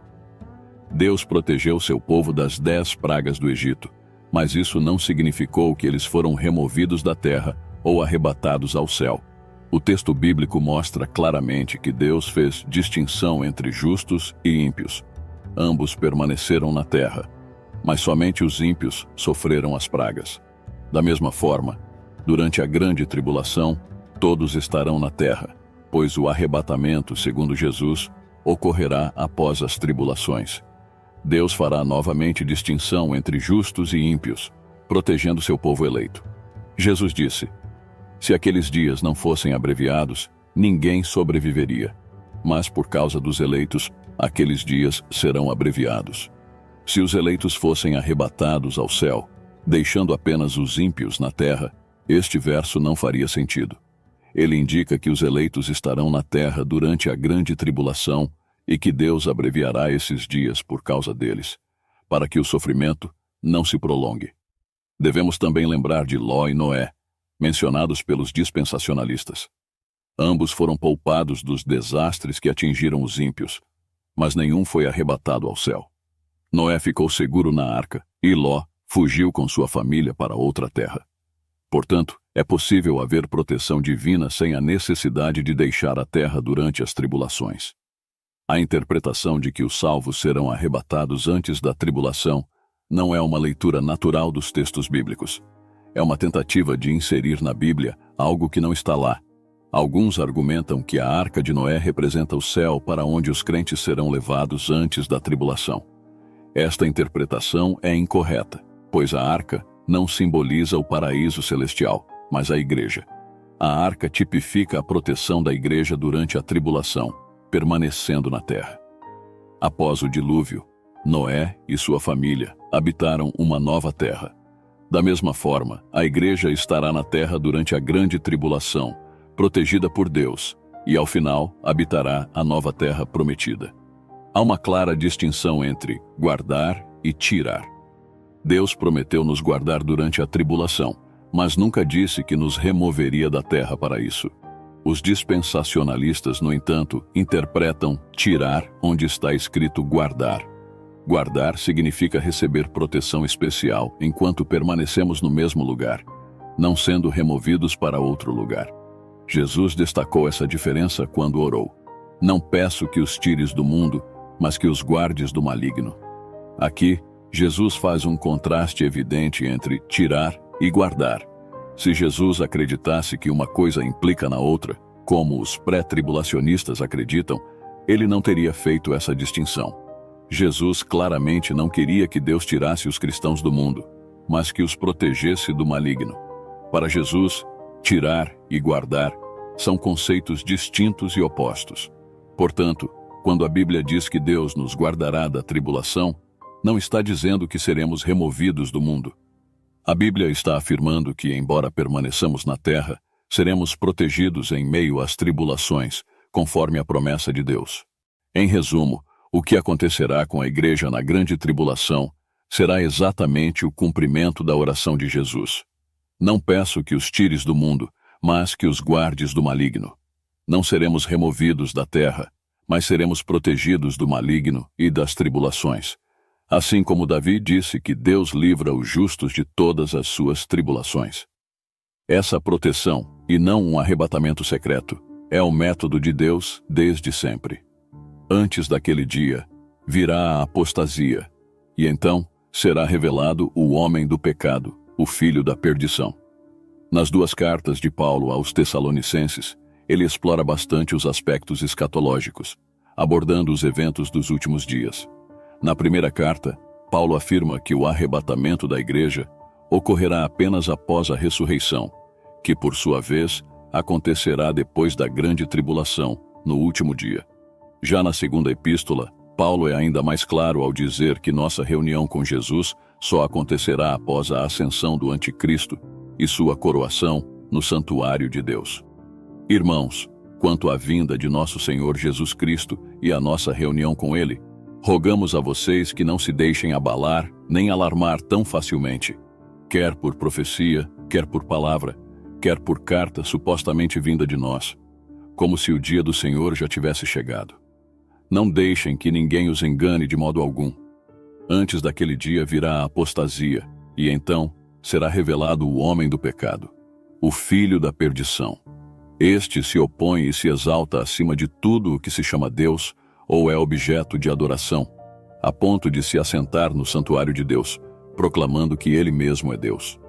Deus protegeu seu povo das 10 pragas do Egito, mas isso não significou que eles foram removidos da terra ou arrebatados ao céu. O texto bíblico mostra claramente que Deus fez distinção entre justos e ímpios. Ambos permaneceram na terra. mas somente os ímpios sofreram as pragas. Da mesma forma, durante a grande tribulação, todos estarão na terra, pois o arrebatamento, segundo Jesus, ocorrerá após as tribulações. Deus fará novamente distinção entre justos e ímpios, protegendo seu povo eleito. Jesus disse: se aqueles dias não fossem abreviados, ninguém sobreviveria. Mas por causa dos eleitos, aqueles dias serão abreviados. Se os eleitos fossem arrebatados ao céu, deixando apenas os ímpios na terra, este verso não faria sentido. Ele indica que os eleitos estarão na terra durante a grande tribulação e que Deus abreviará esses dias por causa deles, para que o sofrimento não se prolongue. Devemos também lembrar de Ló e Noé, mencionados pelos dispensacionalistas. Ambos foram poupados dos desastres que atingiram os ímpios, mas nenhum foi arrebatado ao céu. Noé ficou seguro na arca e Ló fugiu com sua família para outra terra. Portanto, é possível haver proteção divina sem a necessidade de deixar a terra durante as tribulações. A interpretação de que os salvos serão arrebatados antes da tribulação não é uma leitura natural dos textos bíblicos. É uma tentativa de inserir na Bíblia algo que não está lá. Alguns argumentam que a arca de Noé representa o céu para onde os crentes serão levados antes da tribulação. Esta interpretação é incorreta, pois a arca não simboliza o paraíso celestial, mas a igreja. A arca tipifica a proteção da igreja durante a tribulação, permanecendo na terra. Após o dilúvio, Noé e sua família habitaram uma nova terra. Da mesma forma, a igreja estará na terra durante a grande tribulação, protegida por Deus, e ao final habitará a nova terra prometida. Há uma clara distinção entre guardar e tirar. Deus prometeu nos guardar durante a tribulação, mas nunca disse que nos removeria da terra para isso. Os dispensacionalistas, no entanto, interpretam tirar onde está escrito guardar. Guardar significa receber proteção especial enquanto permanecemos no mesmo lugar, não sendo removidos para outro lugar. Jesus destacou essa diferença quando orou: não peço que os tires do mundo, mas que os guardes do maligno. Aqui, Jesus faz um contraste evidente entre tirar e guardar. Se Jesus acreditasse que uma coisa implica na outra, como os pré-tribulacionistas acreditam, ele não teria feito essa distinção. Jesus claramente não queria que Deus tirasse os cristãos do mundo, mas que os protegesse do maligno. Para Jesus, tirar e guardar são conceitos distintos e opostos. Portanto, quando a Bíblia diz que Deus nos guardará da tribulação, não está dizendo que seremos removidos do mundo. A Bíblia está afirmando que, embora permaneçamos na terra, seremos protegidos em meio às tribulações, conforme a promessa de Deus. Em resumo, o que acontecerá com a igreja na grande tribulação será exatamente o cumprimento da oração de Jesus. Não peço que os tires do mundo, mas que os guardes do maligno. Não seremos removidos da terra, mas seremos protegidos do maligno e das tribulações. Assim como Davi disse que Deus livra os justos de todas as suas tribulações. Essa proteção, e não um arrebatamento secreto, é o método de Deus desde sempre. Antes daquele dia, virá a apostasia, e então será revelado o homem do pecado, o filho da perdição. Nas duas cartas de Paulo aos Tessalonicenses, ele explora bastante os aspectos escatológicos, abordando os eventos dos últimos dias. Na primeira carta, Paulo afirma que o arrebatamento da igreja ocorrerá apenas após a ressurreição, que, por sua vez, acontecerá depois da grande tribulação, no último dia. Já na segunda epístola, Paulo é ainda mais claro ao dizer que nossa reunião com Jesus só acontecerá após a ascensão do Anticristo e sua coroação no santuário de Deus. Irmãos, quanto à vinda de nosso Senhor Jesus Cristo e a nossa reunião com Ele, rogamos a vocês que não se deixem abalar nem alarmar tão facilmente, quer por profecia, quer por palavra, quer por carta supostamente vinda de nós, como se o dia do Senhor já tivesse chegado. Não deixem que ninguém os engane de modo algum. Antes daquele dia virá a apostasia, e então será revelado o homem do pecado, o filho da perdição. Este se opõe e se exalta acima de tudo o que se chama Deus ou é objeto de adoração, a ponto de se assentar no santuário de Deus, proclamando que ele mesmo é Deus.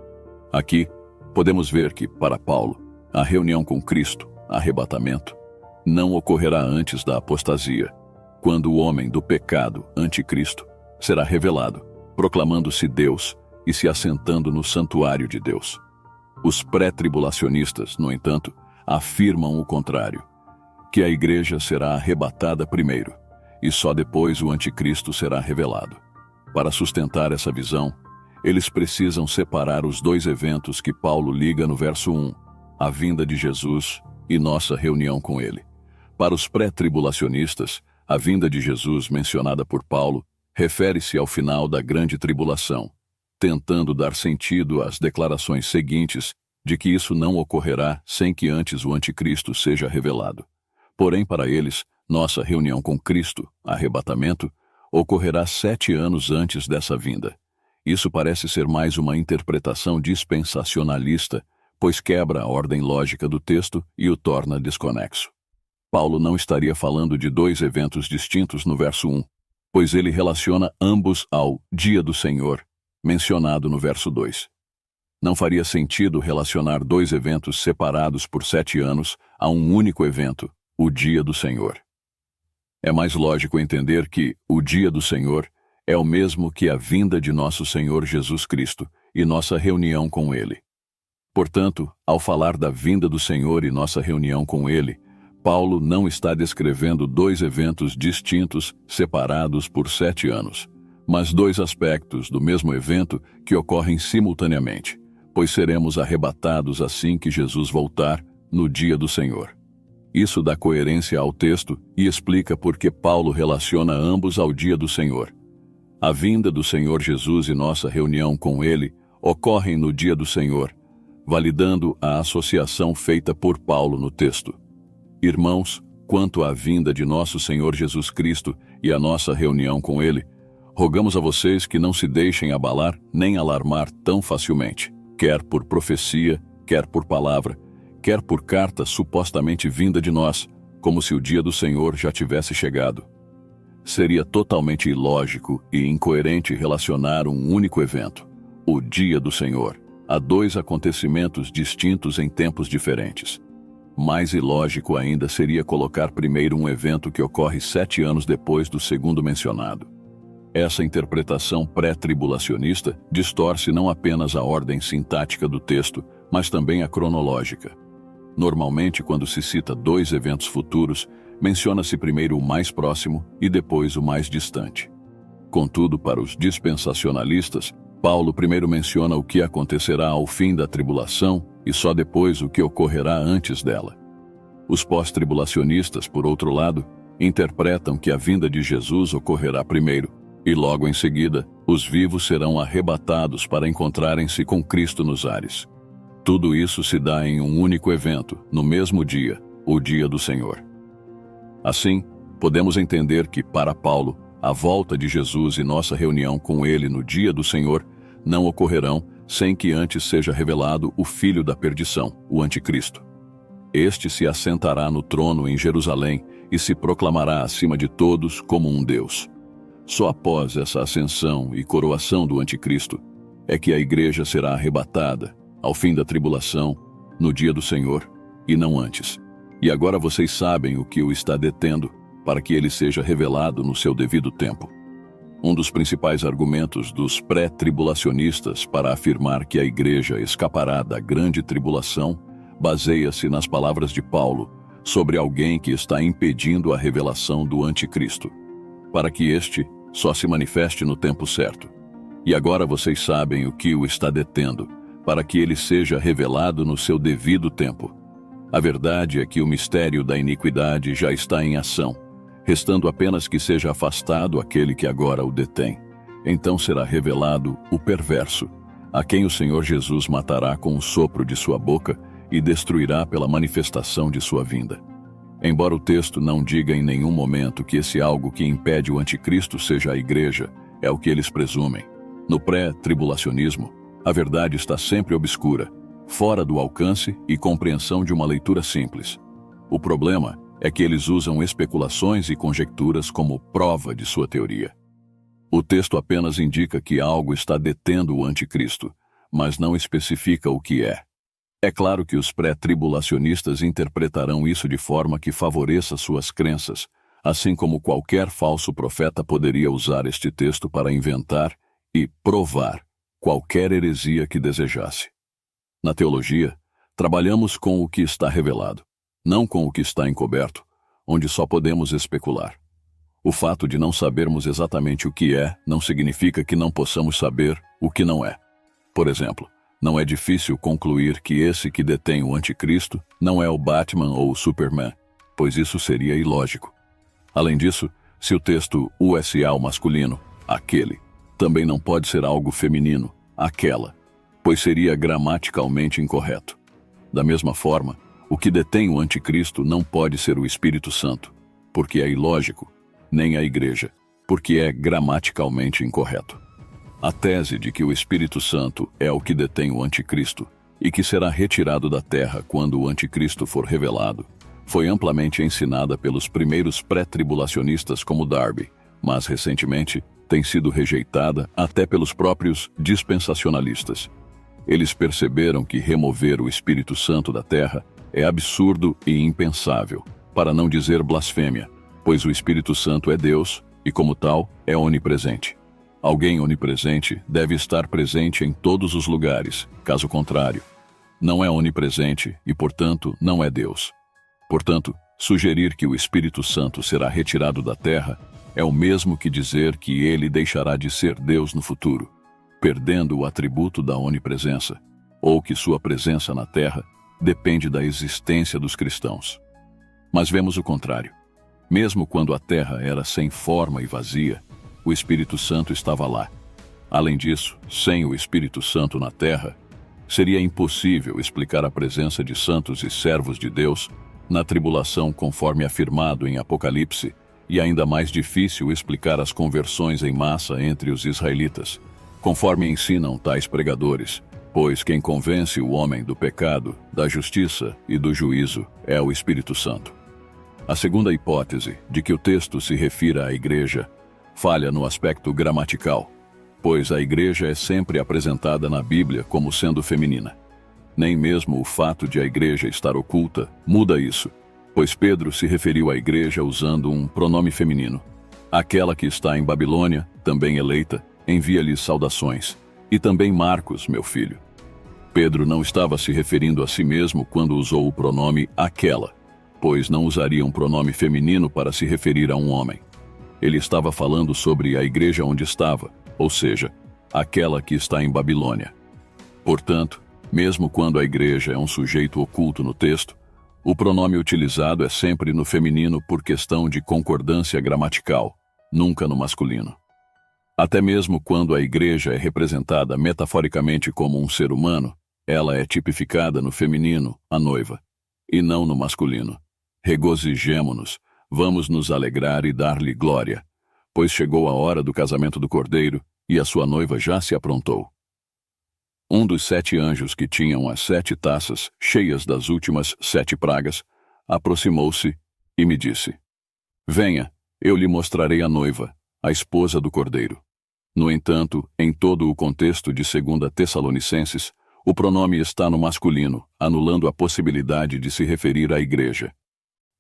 Aqui, podemos ver que, para Paulo, a reunião com Cristo, arrebatamento, não ocorrerá antes da apostasia, quando o homem do pecado, anticristo, será revelado, proclamando-se Deus e se assentando no santuário de Deus. Os pré-tribulacionistas, no entanto, afirmam o contrário, que a igreja será arrebatada primeiro, e só depois o anticristo será revelado. Para sustentar essa visão, eles precisam separar os dois eventos que Paulo liga no verso 1, a vinda de Jesus e nossa reunião com ele. Para os pré-tribulacionistas, a vinda de Jesus mencionada por Paulo refere-se ao final da grande tribulação, tentando dar sentido às declarações seguintes de que isso não ocorrerá sem que antes o anticristo seja revelado. Porém, para eles, nossa reunião com Cristo, arrebatamento, ocorrerá 7 anos antes dessa vinda. Isso parece ser mais uma interpretação dispensacionalista, pois quebra a ordem lógica do texto e o torna desconexo. Paulo não estaria falando de dois eventos distintos no verso 1, pois ele relaciona ambos ao dia do Senhor, mencionado no verso 2. Não faria sentido relacionar dois eventos separados por 7 anos a um único evento, o dia do Senhor. É mais lógico entender que o dia do Senhor é o mesmo que a vinda de nosso Senhor Jesus Cristo e nossa reunião com Ele. Portanto, ao falar da vinda do Senhor e nossa reunião com Ele, Paulo não está descrevendo dois eventos distintos separados por 7 anos, mas dois aspectos do mesmo evento que ocorrem simultaneamente, pois seremos arrebatados assim que Jesus voltar no dia do Senhor. Isso dá coerência ao texto e explica por que Paulo relaciona ambos ao dia do Senhor. A vinda do Senhor Jesus e nossa reunião com Ele ocorrem no dia do Senhor, validando a associação feita por Paulo no texto. Irmãos, quanto à vinda de nosso Senhor Jesus Cristo e a nossa reunião com Ele, rogamos a vocês que não se deixem abalar nem alarmar tão facilmente, quer por profecia, quer por palavra, quer por carta supostamente vinda de nós, como se o dia do Senhor já tivesse chegado. Seria totalmente ilógico e incoerente relacionar um único evento, o dia do Senhor, a dois acontecimentos distintos em tempos diferentes. Mais ilógico ainda seria colocar primeiro um evento que ocorre 7 anos depois do segundo mencionado. Essa interpretação pré-tribulacionista distorce não apenas a ordem sintática do texto, mas também a cronológica. Normalmente, quando se cita dois eventos futuros, menciona-se primeiro o mais próximo e depois o mais distante. Contudo, para os dispensacionalistas, Paulo primeiro menciona o que acontecerá ao fim da tribulação e só depois o que ocorrerá antes dela. Os pós-tribulacionistas, por outro lado, interpretam que a vinda de Jesus ocorrerá primeiro, e logo em seguida, os vivos serão arrebatados para encontrarem-se com Cristo nos ares. Tudo isso se dá em um único evento, no mesmo dia, o dia do Senhor. Assim, podemos entender que, para Paulo, a volta de Jesus e nossa reunião com Ele no dia do Senhor não ocorrerão sem que antes seja revelado o filho da perdição, o anticristo. Este se assentará no trono em Jerusalém e se proclamará acima de todos como um Deus. Só após essa ascensão e coroação do anticristo é que a igreja será arrebatada, ao fim da tribulação, no dia do Senhor, e não antes. E agora vocês sabem o que o está detendo, para que ele seja revelado no seu devido tempo. Um dos principais argumentos dos pré-tribulacionistas para afirmar que a igreja escapará da grande tribulação baseia-se nas palavras de Paulo sobre alguém que está impedindo a revelação do anticristo, para que este só se manifeste no tempo certo. E agora vocês sabem o que o está detendo, para que ele seja revelado no seu devido tempo. A verdade é que o mistério da iniquidade já está em ação, restando apenas que seja afastado aquele que agora o detém. Então será revelado o perverso, a quem o Senhor Jesus matará com o sopro de sua boca e destruirá pela manifestação de sua vinda. Embora o texto não diga em nenhum momento que esse algo que impede o anticristo seja a igreja, é o que eles presumem. No pré-tribulacionismo, a verdade está sempre obscura, fora do alcance e compreensão de uma leitura simples. O problema é que eles usam especulações e conjecturas como prova de sua teoria. O texto apenas indica que algo está detendo o anticristo, mas não especifica o que é. É claro que os pré-tribulacionistas interpretarão isso de forma que favoreça suas crenças, assim como qualquer falso profeta poderia usar este texto para inventar e provar qualquer heresia que desejasse. Na teologia, trabalhamos com o que está revelado, não com o que está encoberto, onde só podemos especular. O fato de não sabermos exatamente o que é não significa que não possamos saber o que não é. Por exemplo, não é difícil concluir que esse que detém o anticristo não é o Batman ou o Superman, pois isso seria ilógico. Além disso, se o texto USA o masculino, aquele, também não pode ser algo feminino, aquela, pois seria gramaticalmente incorreto. Da mesma forma, o que detém o anticristo não pode ser o Espírito Santo, porque é ilógico, nem a igreja, porque é gramaticalmente incorreto. A tese de que o Espírito Santo é o que detém o anticristo e que será retirado da terra quando o anticristo for revelado, foi amplamente ensinada pelos primeiros pré-tribulacionistas como Darby, mas recentemente tem sido rejeitada até pelos próprios dispensacionalistas. Eles perceberam que remover o Espírito Santo da terra é absurdo e impensável, para não dizer blasfêmia, pois o Espírito Santo é Deus e, como tal, é onipresente. Alguém onipresente deve estar presente em todos os lugares, caso contrário, não é onipresente e, portanto, não é Deus. Portanto, sugerir que o Espírito Santo será retirado da terra é o mesmo que dizer que ele deixará de ser Deus no futuro, perdendo o atributo da onipresença, ou que sua presença na terra depende da existência dos cristãos. Mas vemos o contrário. Mesmo quando a terra era sem forma e vazia, o Espírito Santo estava lá. Além disso, sem o Espírito Santo na terra, seria impossível explicar a presença de santos e servos de Deus na tribulação conforme afirmado em Apocalipse, e ainda mais difícil explicar as conversões em massa entre os israelitas, conforme ensinam tais pregadores, pois quem convence o homem do pecado, da justiça e do juízo é o Espírito Santo. A segunda hipótese, de que o texto se refira à igreja, falha no aspecto gramatical, pois a igreja é sempre apresentada na Bíblia como sendo feminina. Nem mesmo o fato de a igreja estar oculta muda isso, pois Pedro se referiu à igreja usando um pronome feminino. Aquela que está em Babilônia, também eleita, envia-lhes saudações, e também Marcos, meu filho. Pedro não estava se referindo a si mesmo quando usou o pronome aquela, pois não usaria um pronome feminino para se referir a um homem. Ele estava falando sobre a igreja onde estava, ou seja, aquela que está em Babilônia. Portanto, mesmo quando a igreja é um sujeito oculto no texto, o pronome utilizado é sempre no feminino por questão de concordância gramatical, nunca no masculino. Até mesmo quando a igreja é representada metaforicamente como um ser humano, ela é tipificada no feminino, a noiva, e não no masculino. Regozijemo-nos, vamos nos alegrar e dar-lhe glória, pois chegou a hora do casamento do Cordeiro e a sua noiva já se aprontou. Um dos 7 anjos que tinham as 7 taças cheias das últimas 7 pragas aproximou-se e me disse: Venha, eu lhe mostrarei a noiva, a esposa do Cordeiro. No entanto, em todo o contexto de 2 Tessalonicenses, o pronome está no masculino, anulando a possibilidade de se referir à igreja.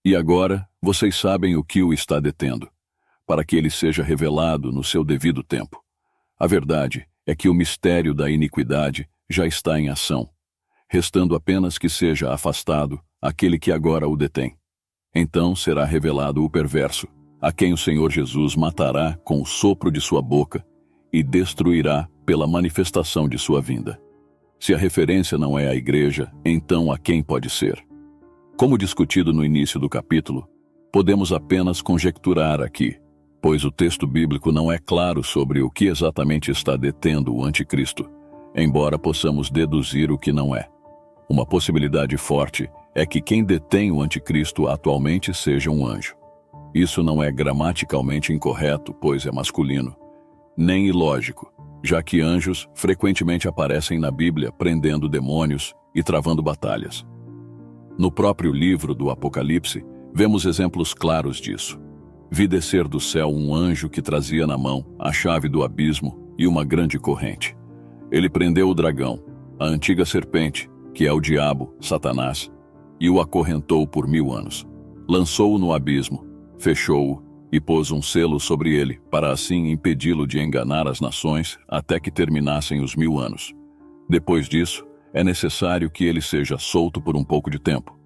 E agora, vocês sabem o que o está detendo, para que ele seja revelado no seu devido tempo. A verdade é que o mistério da iniquidade já está em ação, restando apenas que seja afastado aquele que agora o detém. Então será revelado o perverso, a quem o Senhor Jesus matará com o sopro de sua boca e destruirá pela manifestação de sua vinda. Se a referência não é a igreja, então a quem pode ser? Como discutido no início do capítulo, podemos apenas conjecturar aqui, pois o texto bíblico não é claro sobre o que exatamente está detendo o anticristo, embora possamos deduzir o que não é. Uma possibilidade forte é que quem detém o anticristo atualmente seja um anjo. Isso não é gramaticalmente incorreto, pois é masculino, nem ilógico, já que anjos frequentemente aparecem na Bíblia prendendo demônios e travando batalhas. No próprio livro do Apocalipse, vemos exemplos claros disso. vi descer do céu um anjo que trazia na mão a chave do abismo e uma grande corrente. Ele prendeu o dragão, a antiga serpente, que é o diabo, Satanás, e o acorrentou por 1000 anos. Lançou-o no abismo, fechou-o e pôs um selo sobre ele, para assim impedi-lo de enganar as nações até que terminassem os 1000 anos. Depois disso, é necessário que ele seja solto por um pouco de tempo.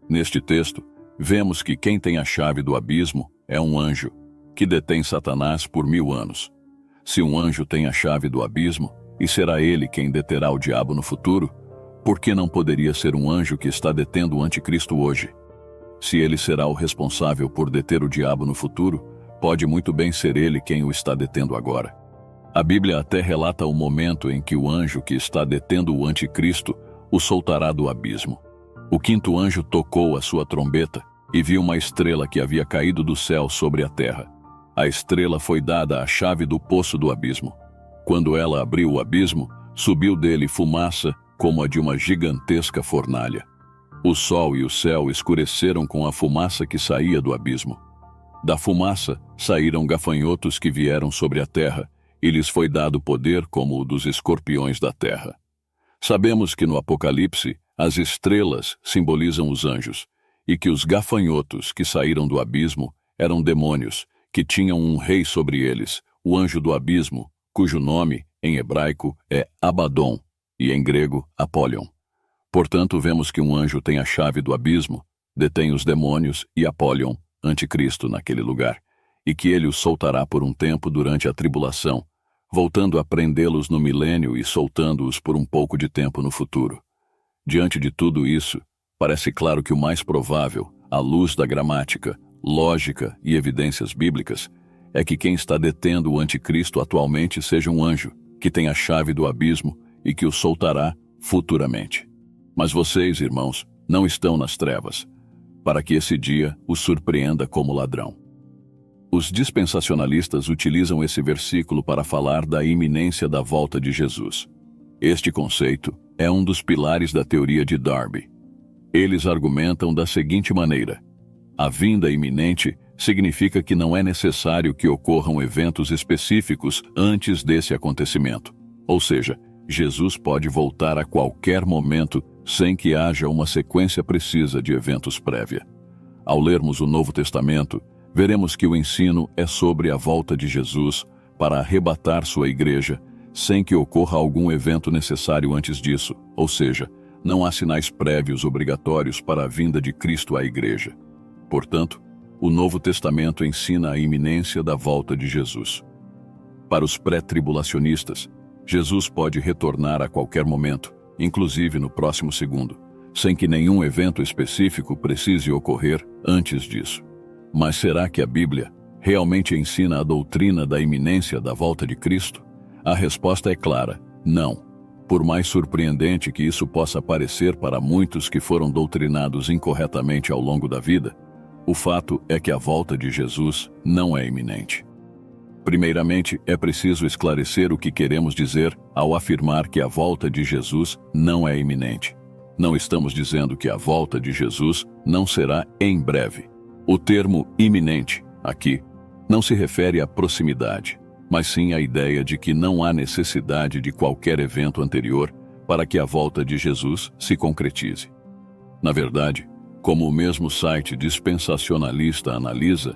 Neste texto, vemos que quem tem a chave do abismo é um anjo, que detém Satanás por 1000 anos. Se um anjo tem a chave do abismo, e será ele quem deterá o diabo no futuro, por que não poderia ser um anjo que está detendo o anticristo hoje? Se ele será o responsável por deter o diabo no futuro, pode muito bem ser ele quem o está detendo agora. A Bíblia até relata o momento em que o anjo que está detendo o anticristo o soltará do abismo. O 5º anjo tocou a sua trombeta e viu uma estrela que havia caído do céu sobre a terra. A estrela foi dada a chave do poço do abismo. Quando ela abriu o abismo, subiu dele fumaça como a de uma gigantesca fornalha. O sol e o céu escureceram com a fumaça que saía do abismo. Da fumaça saíram gafanhotos que vieram sobre a terra, e lhes foi dado poder como o dos escorpiões da terra. Sabemos que no Apocalipse as estrelas simbolizam os anjos, e que os gafanhotos que saíram do abismo eram demônios, que tinham um rei sobre eles, o anjo do abismo, cujo nome, em hebraico, é Abaddon, e em grego, Apollyon. Portanto, vemos que um anjo tem a chave do abismo, detém os demônios e Apollyon, anticristo, naquele lugar, e que ele os soltará por um tempo durante a tribulação, voltando a prendê-los no milênio e soltando-os por um pouco de tempo no futuro. Diante de tudo isso, parece claro que o mais provável, à luz da gramática, lógica e evidências bíblicas, é que quem está detendo o anticristo atualmente seja um anjo, que tem a chave do abismo e que o soltará futuramente. Mas vocês, irmãos, não estão nas trevas, para que esse dia os surpreenda como ladrão. Os dispensacionalistas utilizam esse versículo para falar da iminência da volta de Jesus. Este conceito é um dos pilares da teoria de Darby. Eles argumentam da seguinte maneira: a vinda iminente significa que não é necessário que ocorram eventos específicos antes desse acontecimento. Ou seja, Jesus pode voltar a qualquer momento sem que haja uma sequência precisa de eventos prévia. Ao lermos o Novo Testamento, veremos que o ensino é sobre a volta de Jesus para arrebatar sua igreja, sem que ocorra algum evento necessário antes disso, ou seja, não há sinais prévios obrigatórios para a vinda de Cristo à igreja. Portanto, o Novo Testamento ensina a iminência da volta de Jesus. Para os pré-tribulacionistas, Jesus pode retornar a qualquer momento, inclusive no próximo segundo, sem que nenhum evento específico precise ocorrer antes disso. Mas será que a Bíblia realmente ensina a doutrina da iminência da volta de Cristo? A resposta é clara: não. Por mais surpreendente que isso possa parecer para muitos que foram doutrinados incorretamente ao longo da vida, o fato é que a volta de Jesus não é iminente. Primeiramente, é preciso esclarecer o que queremos dizer ao afirmar que a volta de Jesus não é iminente. Não estamos dizendo que a volta de Jesus não será em breve. O termo iminente, aqui, não se refere à proximidade, mas sim à ideia de que não há necessidade de qualquer evento anterior para que a volta de Jesus se concretize. Na verdade, como o mesmo site dispensacionalista analisa,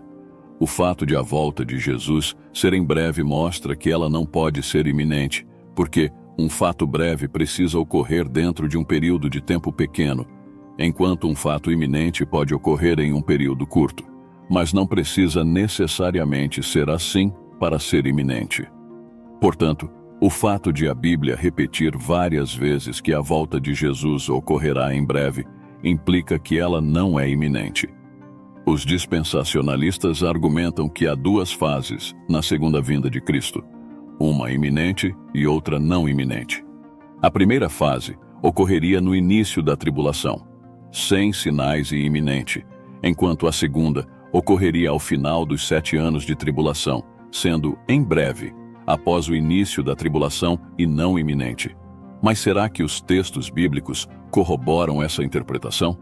o fato de a volta de Jesus ser em breve mostra que ela não pode ser iminente, porque um fato breve precisa ocorrer dentro de um período de tempo pequeno, enquanto um fato iminente pode ocorrer em um período curto, mas não precisa necessariamente ser assim para ser iminente. Portanto, o fato de a Bíblia repetir várias vezes que a volta de Jesus ocorrerá em breve implica que ela não é iminente. Os dispensacionalistas argumentam que há duas fases na segunda vinda de Cristo, uma iminente e outra não iminente. A primeira fase ocorreria no início da tribulação, sem sinais e iminente, enquanto a segunda ocorreria ao final dos 7 anos de tribulação, sendo em breve, após o início da tribulação e não iminente. Mas será que os textos bíblicos corroboram essa interpretação?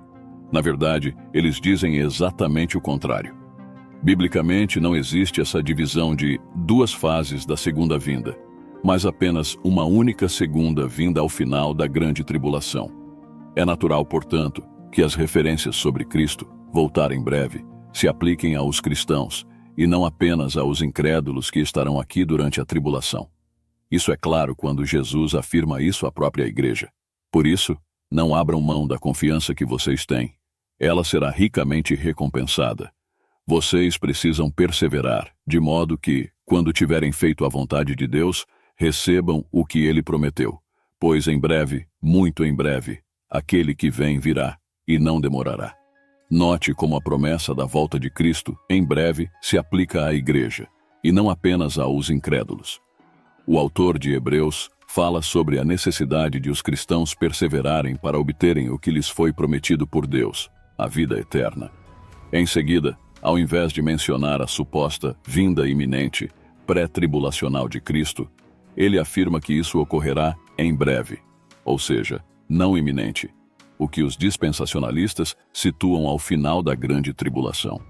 Na verdade, eles dizem exatamente o contrário. Biblicamente não existe essa divisão de duas fases da segunda vinda, mas apenas uma única segunda vinda ao final da grande tribulação. É natural, portanto, que as referências sobre Cristo voltar em breve se apliquem aos cristãos e não apenas aos incrédulos que estarão aqui durante a tribulação. Isso é claro quando Jesus afirma isso à própria igreja. Por isso, não abram mão da confiança que vocês têm. Ela será ricamente recompensada. Vocês precisam perseverar, de modo que, quando tiverem feito a vontade de Deus, recebam o que Ele prometeu. Pois em breve, muito em breve, aquele que vem virá, e não demorará. Note como a promessa da volta de Cristo, em breve, se aplica à igreja, e não apenas aos incrédulos. O autor de Hebreus fala sobre a necessidade de os cristãos perseverarem para obterem o que lhes foi prometido por Deus, a vida eterna. Em seguida, ao invés de mencionar a suposta vinda iminente, pré-tribulacional de Cristo, ele afirma que isso ocorrerá em breve, ou seja, não iminente, o que os dispensacionalistas situam ao final da grande tribulação.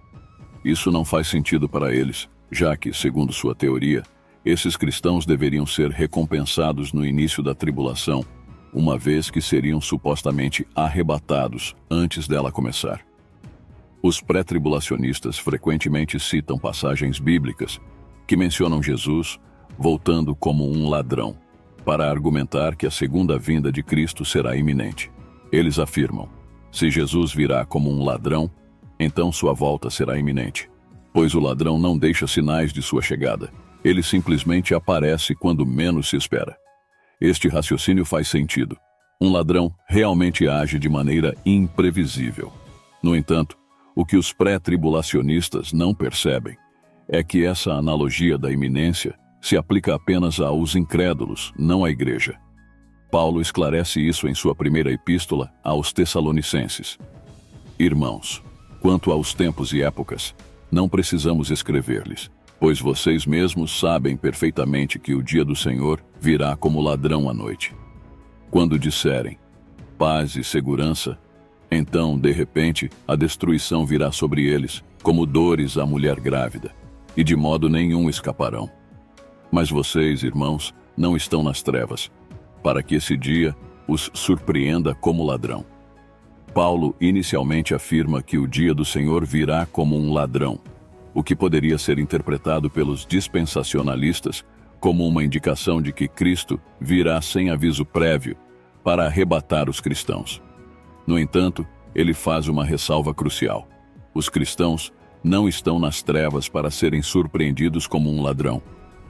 Isso não faz sentido para eles, já que, segundo sua teoria, esses cristãos deveriam ser recompensados no início da tribulação, uma vez que seriam supostamente arrebatados antes dela começar. Os pré-tribulacionistas frequentemente citam passagens bíblicas que mencionam Jesus voltando como um ladrão, para argumentar que a segunda vinda de Cristo será iminente. Eles afirmam: se Jesus virá como um ladrão, então sua volta será iminente, pois o ladrão não deixa sinais de sua chegada. Ele simplesmente aparece quando menos se espera. Este raciocínio faz sentido. Um ladrão realmente age de maneira imprevisível. No entanto, o que os pré-tribulacionistas não percebem é que essa analogia da iminência se aplica apenas aos incrédulos, não à igreja. Paulo esclarece isso em sua primeira epístola aos Tessalonicenses. Irmãos, quanto aos tempos e épocas, não precisamos escrever-lhes, pois vocês mesmos sabem perfeitamente que o dia do Senhor virá como ladrão à noite. Quando disserem paz e segurança, então, de repente, a destruição virá sobre eles, como dores à mulher grávida, e de modo nenhum escaparão. Mas vocês, irmãos, não estão nas trevas, para que esse dia os surpreenda como ladrão. Paulo inicialmente afirma que o dia do Senhor virá como um ladrão, o que poderia ser interpretado pelos dispensacionalistas como uma indicação de que Cristo virá sem aviso prévio para arrebatar os cristãos. No entanto, ele faz uma ressalva crucial. Os cristãos não estão nas trevas para serem surpreendidos como um ladrão.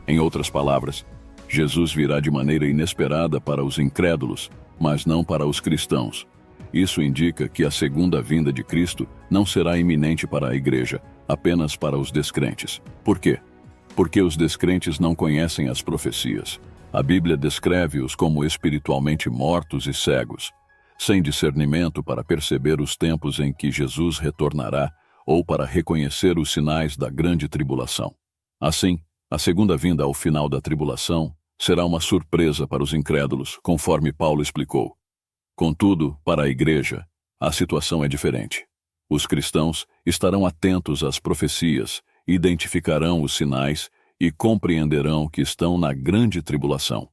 Em outras palavras, Jesus virá de maneira inesperada para os incrédulos, mas não para os cristãos. Isso indica que a segunda vinda de Cristo não será iminente para a igreja, apenas para os descrentes. Por quê? Porque os descrentes não conhecem as profecias. A Bíblia descreve-os como espiritualmente mortos e cegos, sem discernimento para perceber os tempos em que Jesus retornará ou para reconhecer os sinais da grande tribulação. Assim, a segunda vinda ao final da tribulação será uma surpresa para os incrédulos, conforme Paulo explicou. Contudo, para a igreja, a situação é diferente. Os cristãos estarão atentos às profecias, identificarão os sinais e compreenderão que estão na grande tribulação.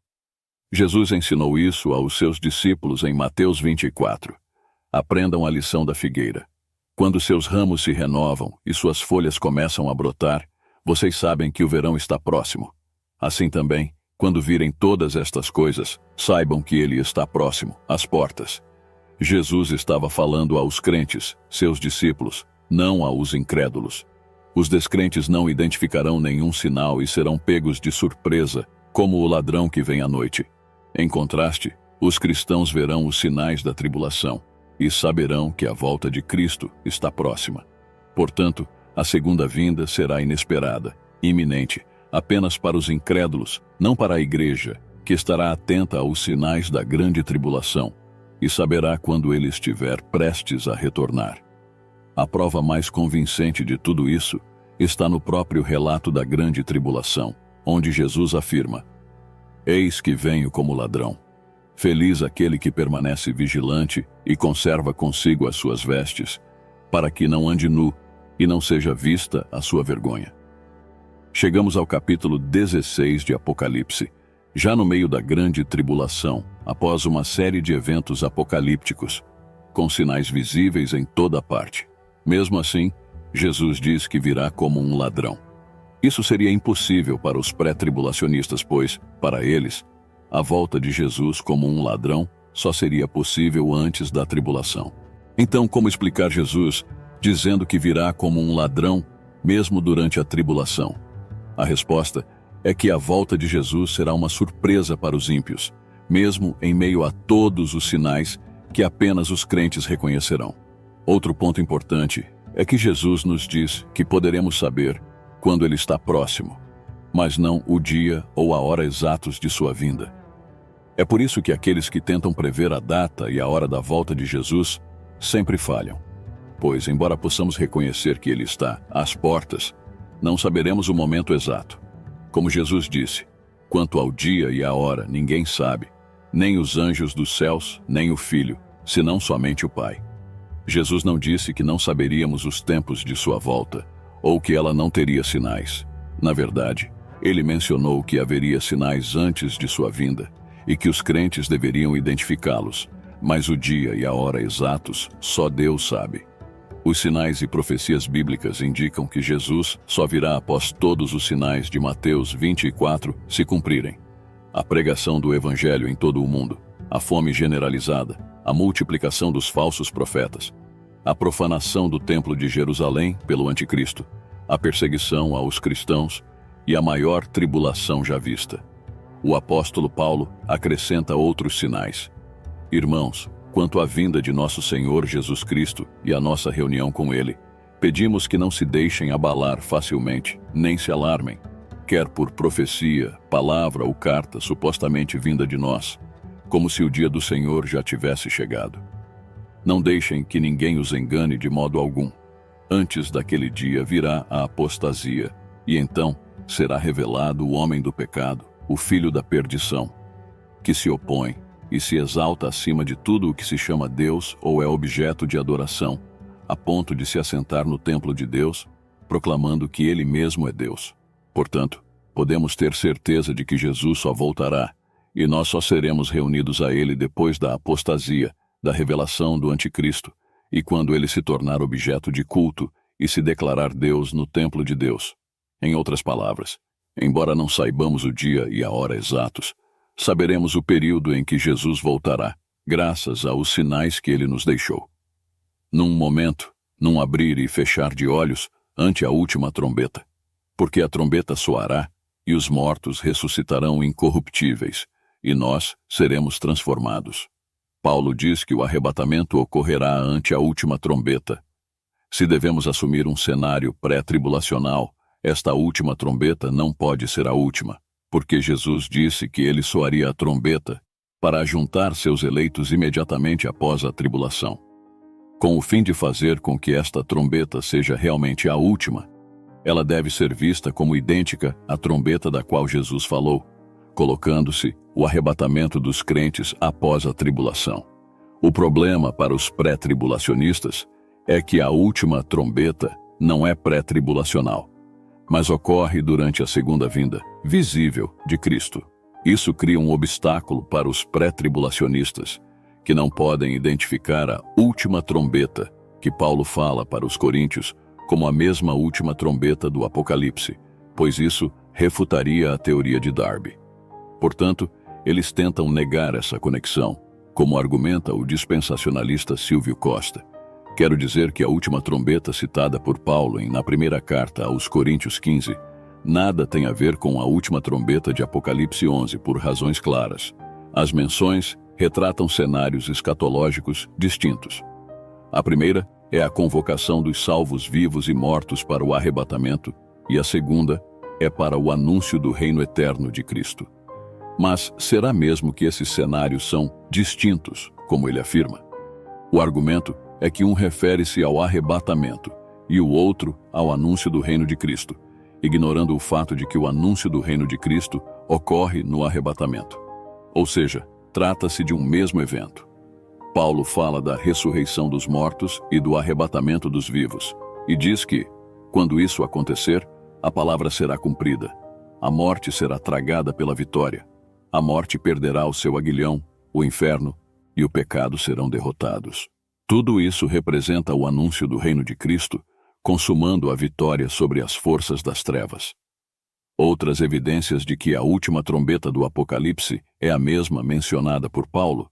Jesus ensinou isso aos seus discípulos em Mateus 24. Aprendam a lição da figueira. Quando seus ramos se renovam e suas folhas começam a brotar, vocês sabem que o verão está próximo. Assim também, quando virem todas estas coisas, saibam que ele está próximo, às portas. Jesus estava falando aos crentes, seus discípulos, não aos incrédulos. Os descrentes não identificarão nenhum sinal e serão pegos de surpresa, como o ladrão que vem à noite. Em contraste, os cristãos verão os sinais da tribulação e saberão que a volta de Cristo está próxima. Portanto, a segunda vinda será inesperada, iminente, apenas para os incrédulos, não para a igreja, que estará atenta aos sinais da grande tribulação e saberá quando ele estiver prestes a retornar. A prova mais convincente de tudo isso está no próprio relato da grande tribulação, onde Jesus afirma: Eis que venho como ladrão. Feliz aquele que permanece vigilante e conserva consigo as suas vestes, para que não ande nu, e não seja vista a sua vergonha. Chegamos ao capítulo 16 de Apocalipse, já no meio da grande tribulação, após uma série de eventos apocalípticos, com sinais visíveis em toda parte. Mesmo assim, Jesus diz que virá como um ladrão. Isso seria impossível para os pré-tribulacionistas, pois, para eles, a volta de Jesus como um ladrão só seria possível antes da tribulação. Então, como explicar Jesus dizendo que virá como um ladrão, mesmo durante a tribulação? A resposta é que a volta de Jesus será uma surpresa para os ímpios, mesmo em meio a todos os sinais que apenas os crentes reconhecerão. Outro ponto importante é que Jesus nos diz que poderemos saber quando ele está próximo, mas não o dia ou a hora exatos de sua vinda. É por isso que aqueles que tentam prever a data e a hora da volta de Jesus sempre falham, pois, embora possamos reconhecer que ele está às portas, não saberemos o momento exato. Como Jesus disse, quanto ao dia e à hora ninguém sabe, nem os anjos dos céus, nem o Filho, senão somente o Pai. Jesus não disse que não saberíamos os tempos de sua volta, ou que ela não teria sinais. Na verdade, ele mencionou que haveria sinais antes de sua vinda, e que os crentes deveriam identificá-los, mas o dia e a hora exatos só Deus sabe. Os sinais e profecias bíblicas indicam que Jesus só virá após todos os sinais de Mateus 24 se cumprirem. A pregação do Evangelho em todo o mundo, a fome generalizada, a multiplicação dos falsos profetas, a profanação do Templo de Jerusalém pelo Anticristo, a perseguição aos cristãos e a maior tribulação já vista. O apóstolo Paulo acrescenta outros sinais. Irmãos, quanto à vinda de nosso Senhor Jesus Cristo e a nossa reunião com Ele, pedimos que não se deixem abalar facilmente, nem se alarmem, quer por profecia, palavra ou carta supostamente vinda de nós, como se o dia do Senhor já tivesse chegado. Não deixem que ninguém os engane de modo algum. Antes daquele dia virá a apostasia, e então será revelado o homem do pecado, o filho da perdição, que se opõe e se exalta acima de tudo o que se chama Deus ou é objeto de adoração, a ponto de se assentar no templo de Deus, proclamando que ele mesmo é Deus. Portanto, podemos ter certeza de que Jesus só voltará, e nós só seremos reunidos a ele depois da apostasia, da revelação do Anticristo, e quando ele se tornar objeto de culto e se declarar Deus no templo de Deus. Em outras palavras, embora não saibamos o dia e a hora exatos, saberemos o período em que Jesus voltará, graças aos sinais que ele nos deixou. Num momento, num abrir e fechar de olhos, ante a última trombeta, porque a trombeta soará e os mortos ressuscitarão incorruptíveis, e nós seremos transformados. Paulo diz que o arrebatamento ocorrerá ante a última trombeta. Se devemos assumir um cenário pré-tribulacional, esta última trombeta não pode ser a última, porque Jesus disse que ele soaria a trombeta para ajuntar seus eleitos imediatamente após a tribulação. Com o fim de fazer com que esta trombeta seja realmente a última, ela deve ser vista como idêntica à trombeta da qual Jesus falou, colocando-se o arrebatamento dos crentes após a tribulação. O problema para os pré-tribulacionistas é que a última trombeta não é pré-tribulacional, mas ocorre durante a segunda vinda, visível, de Cristo. Isso cria um obstáculo para os pré-tribulacionistas, que não podem identificar a última trombeta que Paulo fala para os coríntios como a mesma última trombeta do Apocalipse, pois isso refutaria a teoria de Darby. Portanto, eles tentam negar essa conexão, como argumenta o dispensacionalista Silvio Costa. Quero dizer que a última trombeta citada por Paulo na primeira carta aos Coríntios 15 nada tem a ver com a última trombeta de Apocalipse 11 por razões claras. As menções retratam cenários escatológicos distintos. A primeira é a convocação dos salvos vivos e mortos para o arrebatamento, e a segunda é para o anúncio do reino eterno de Cristo. Mas será mesmo que esses cenários são distintos, como ele afirma? O argumento é que um refere-se ao arrebatamento e o outro ao anúncio do reino de Cristo, ignorando o fato de que o anúncio do reino de Cristo ocorre no arrebatamento. Ou seja, trata-se de um mesmo evento. Paulo fala da ressurreição dos mortos e do arrebatamento dos vivos, E diz que, quando isso acontecer, a palavra será cumprida. A morte será tragada pela vitória. A morte perderá o seu aguilhão, o inferno e o pecado serão derrotados. Tudo isso representa o anúncio do reino de Cristo, consumando a vitória sobre as forças das trevas. Outras evidências de que a última trombeta do Apocalipse é a mesma mencionada por Paulo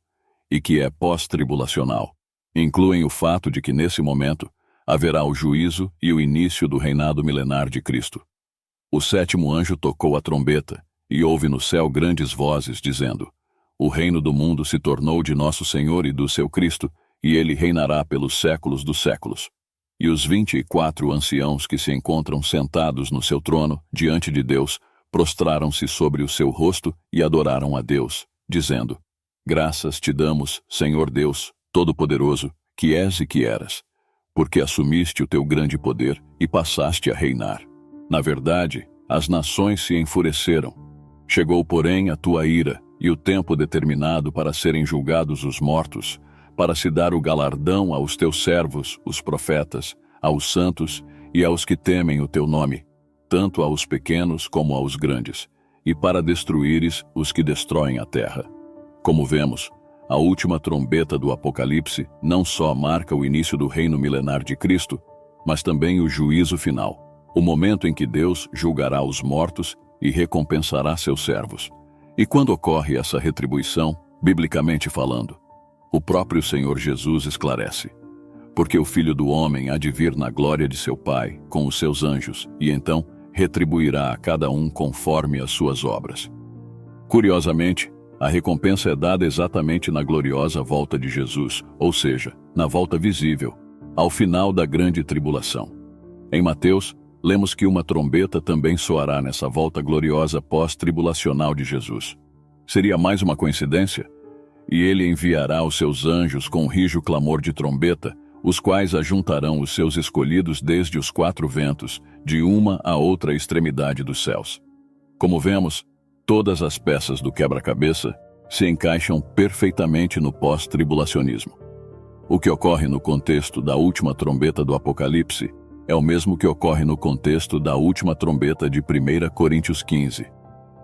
e que é pós-tribulacional incluem o fato de que, nesse momento, haverá o juízo e o início do reinado milenar de Cristo. O sétimo anjo tocou a trombeta e houve no céu grandes vozes dizendo: O reino do mundo se tornou de nosso Senhor e do seu Cristo, e ele reinará pelos séculos dos séculos. E os 24 anciãos que se encontram sentados no seu trono, diante de Deus, prostraram-se sobre o seu rosto e adoraram a Deus, dizendo: Graças te damos, Senhor Deus, Todo-Poderoso, que és e que eras, porque assumiste o teu grande poder e passaste a reinar. Na verdade, as nações se enfureceram. Chegou, porém, a tua ira e o tempo determinado para serem julgados os mortos, para se dar o galardão aos teus servos, os profetas, aos santos e aos que temem o teu nome, tanto aos pequenos como aos grandes, e para destruíres os que destroem a terra. Como vemos, a última trombeta do Apocalipse não só marca o início do reino milenar de Cristo, mas também o juízo final, o momento em que Deus julgará os mortos e recompensará seus servos. E quando ocorre essa retribuição, biblicamente falando, o próprio Senhor Jesus esclarece: porque o Filho do Homem há de vir na glória de seu Pai, com os seus anjos, e então retribuirá a cada um conforme as suas obras. Curiosamente, a recompensa é dada exatamente na gloriosa volta de Jesus, ou seja, na volta visível, ao final da grande tribulação. Em Mateus, lemos que uma trombeta também soará nessa volta gloriosa pós-tribulacional de Jesus. Seria mais uma coincidência? E ele enviará os seus anjos com um rijo clamor de trombeta, os quais ajuntarão os seus escolhidos desde os 4 ventos, de uma a outra extremidade dos céus. Como vemos, todas as peças do quebra-cabeça se encaixam perfeitamente no pós-tribulacionismo. O que ocorre no contexto da última trombeta do Apocalipse é o mesmo que ocorre no contexto da última trombeta de 1 Coríntios 15.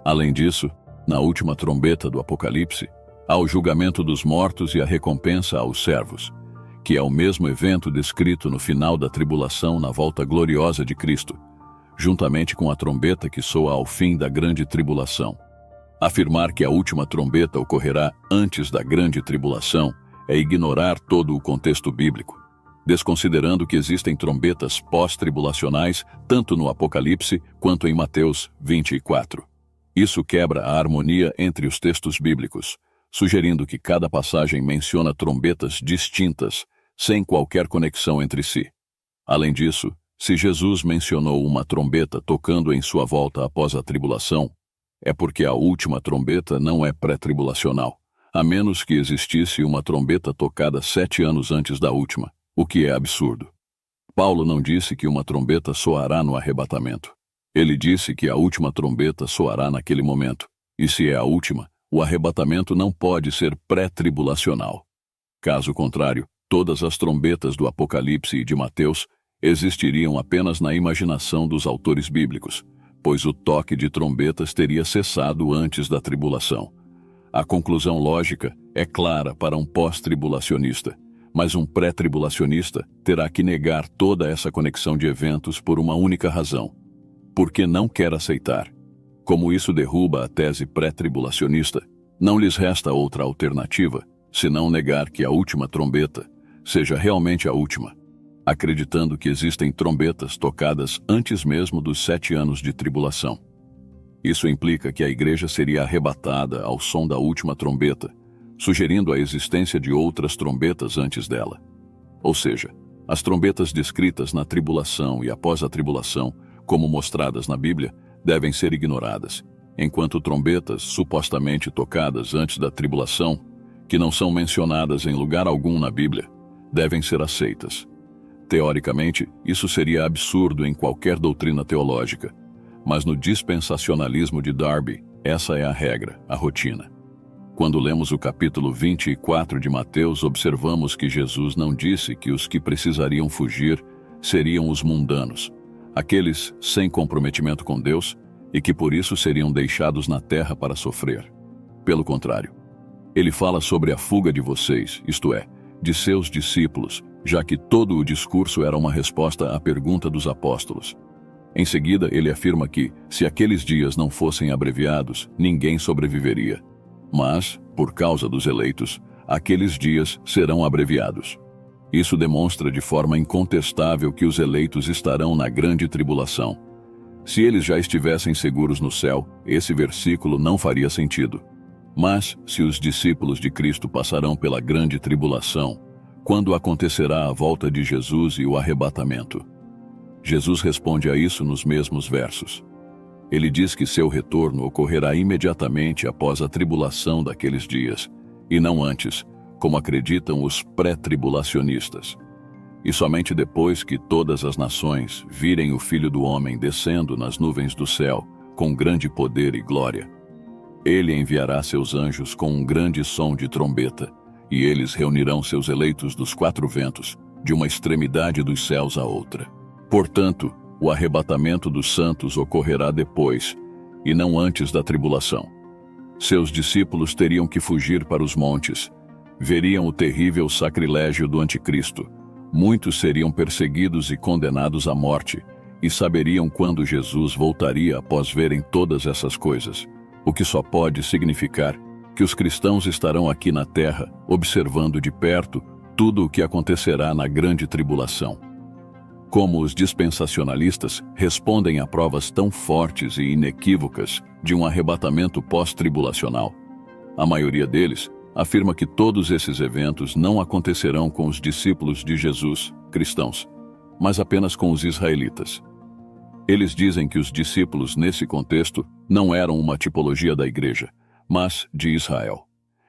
Além disso, na última trombeta do Apocalipse, há o julgamento dos mortos e a recompensa aos servos, que é o mesmo evento descrito no final da tribulação na volta gloriosa de Cristo, juntamente com a trombeta que soa ao fim da grande tribulação. Afirmar que a última trombeta ocorrerá antes da grande tribulação é ignorar todo o contexto bíblico, desconsiderando que existem trombetas pós-tribulacionais tanto no Apocalipse quanto em Mateus 24. Isso quebra a harmonia entre os textos bíblicos, sugerindo que cada passagem menciona trombetas distintas, sem qualquer conexão entre si. Além disso, se Jesus mencionou uma trombeta tocando em sua volta após a tribulação, é porque a última trombeta não é pré-tribulacional, a menos que existisse uma trombeta tocada 7 anos antes da última, o que é absurdo. Paulo não disse que uma trombeta soará no arrebatamento. Ele disse que a última trombeta soará naquele momento, e se é a última, o arrebatamento não pode ser pré-tribulacional. Caso contrário, todas as trombetas do Apocalipse e de Mateus existiriam apenas na imaginação dos autores bíblicos, pois o toque de trombetas teria cessado antes da tribulação. A conclusão lógica é clara para um pós-tribulacionista, mas um pré-tribulacionista terá que negar toda essa conexão de eventos por uma única razão: porque não quer aceitar. Como isso derruba a tese pré-tribulacionista, não lhes resta outra alternativa senão negar que a última trombeta seja realmente a última, acreditando que existem trombetas tocadas antes mesmo dos 7 anos de tribulação. Isso implica que a igreja seria arrebatada ao som da última trombeta, sugerindo a existência de outras trombetas antes dela. Ou seja, as trombetas descritas na tribulação e após a tribulação, como mostradas na Bíblia, devem ser ignoradas, enquanto trombetas supostamente tocadas antes da tribulação, que não são mencionadas em lugar algum na Bíblia, devem ser aceitas. Teoricamente, isso seria absurdo em qualquer doutrina teológica, mas no dispensacionalismo de Darby, essa é a regra, a rotina. Quando lemos o capítulo 24 de Mateus, observamos que Jesus não disse que os que precisariam fugir seriam os mundanos, aqueles sem comprometimento com Deus e que por isso seriam deixados na terra para sofrer. Pelo contrário, ele fala sobre a fuga de vocês, isto é, de seus discípulos, já que todo o discurso era uma resposta à pergunta dos apóstolos. Em seguida, ele afirma que, se aqueles dias não fossem abreviados, ninguém sobreviveria. Mas, por causa dos eleitos, aqueles dias serão abreviados. Isso demonstra de forma incontestável que os eleitos estarão na grande tribulação. Se eles já estivessem seguros no céu, esse versículo não faria sentido. Mas, se os discípulos de Cristo passarão pela grande tribulação, quando acontecerá a volta de Jesus e o arrebatamento? Jesus responde a isso nos mesmos versos. Ele diz que seu retorno ocorrerá imediatamente após a tribulação daqueles dias, e não antes, como acreditam os pré-tribulacionistas. E somente depois que todas as nações virem o Filho do Homem descendo nas nuvens do céu, com grande poder e glória, ele enviará seus anjos com um grande som de trombeta, e eles reunirão seus eleitos dos 4 ventos, de uma extremidade dos céus à outra. Portanto, o arrebatamento dos santos ocorrerá depois, e não antes da tribulação. Seus discípulos teriam que fugir para os montes, veriam o terrível sacrilégio do anticristo, muitos seriam perseguidos e condenados à morte, e saberiam quando Jesus voltaria após verem todas essas coisas, o que só pode significar que os cristãos estarão aqui na terra, observando de perto tudo o que acontecerá na grande tribulação. Como os dispensacionalistas respondem a provas tão fortes e inequívocas de um arrebatamento pós-tribulacional, a maioria deles afirma que todos esses eventos não acontecerão com os discípulos de Jesus, cristãos, mas apenas com os israelitas. Eles dizem que os discípulos nesse contexto não eram uma tipologia da igreja, mas de Israel.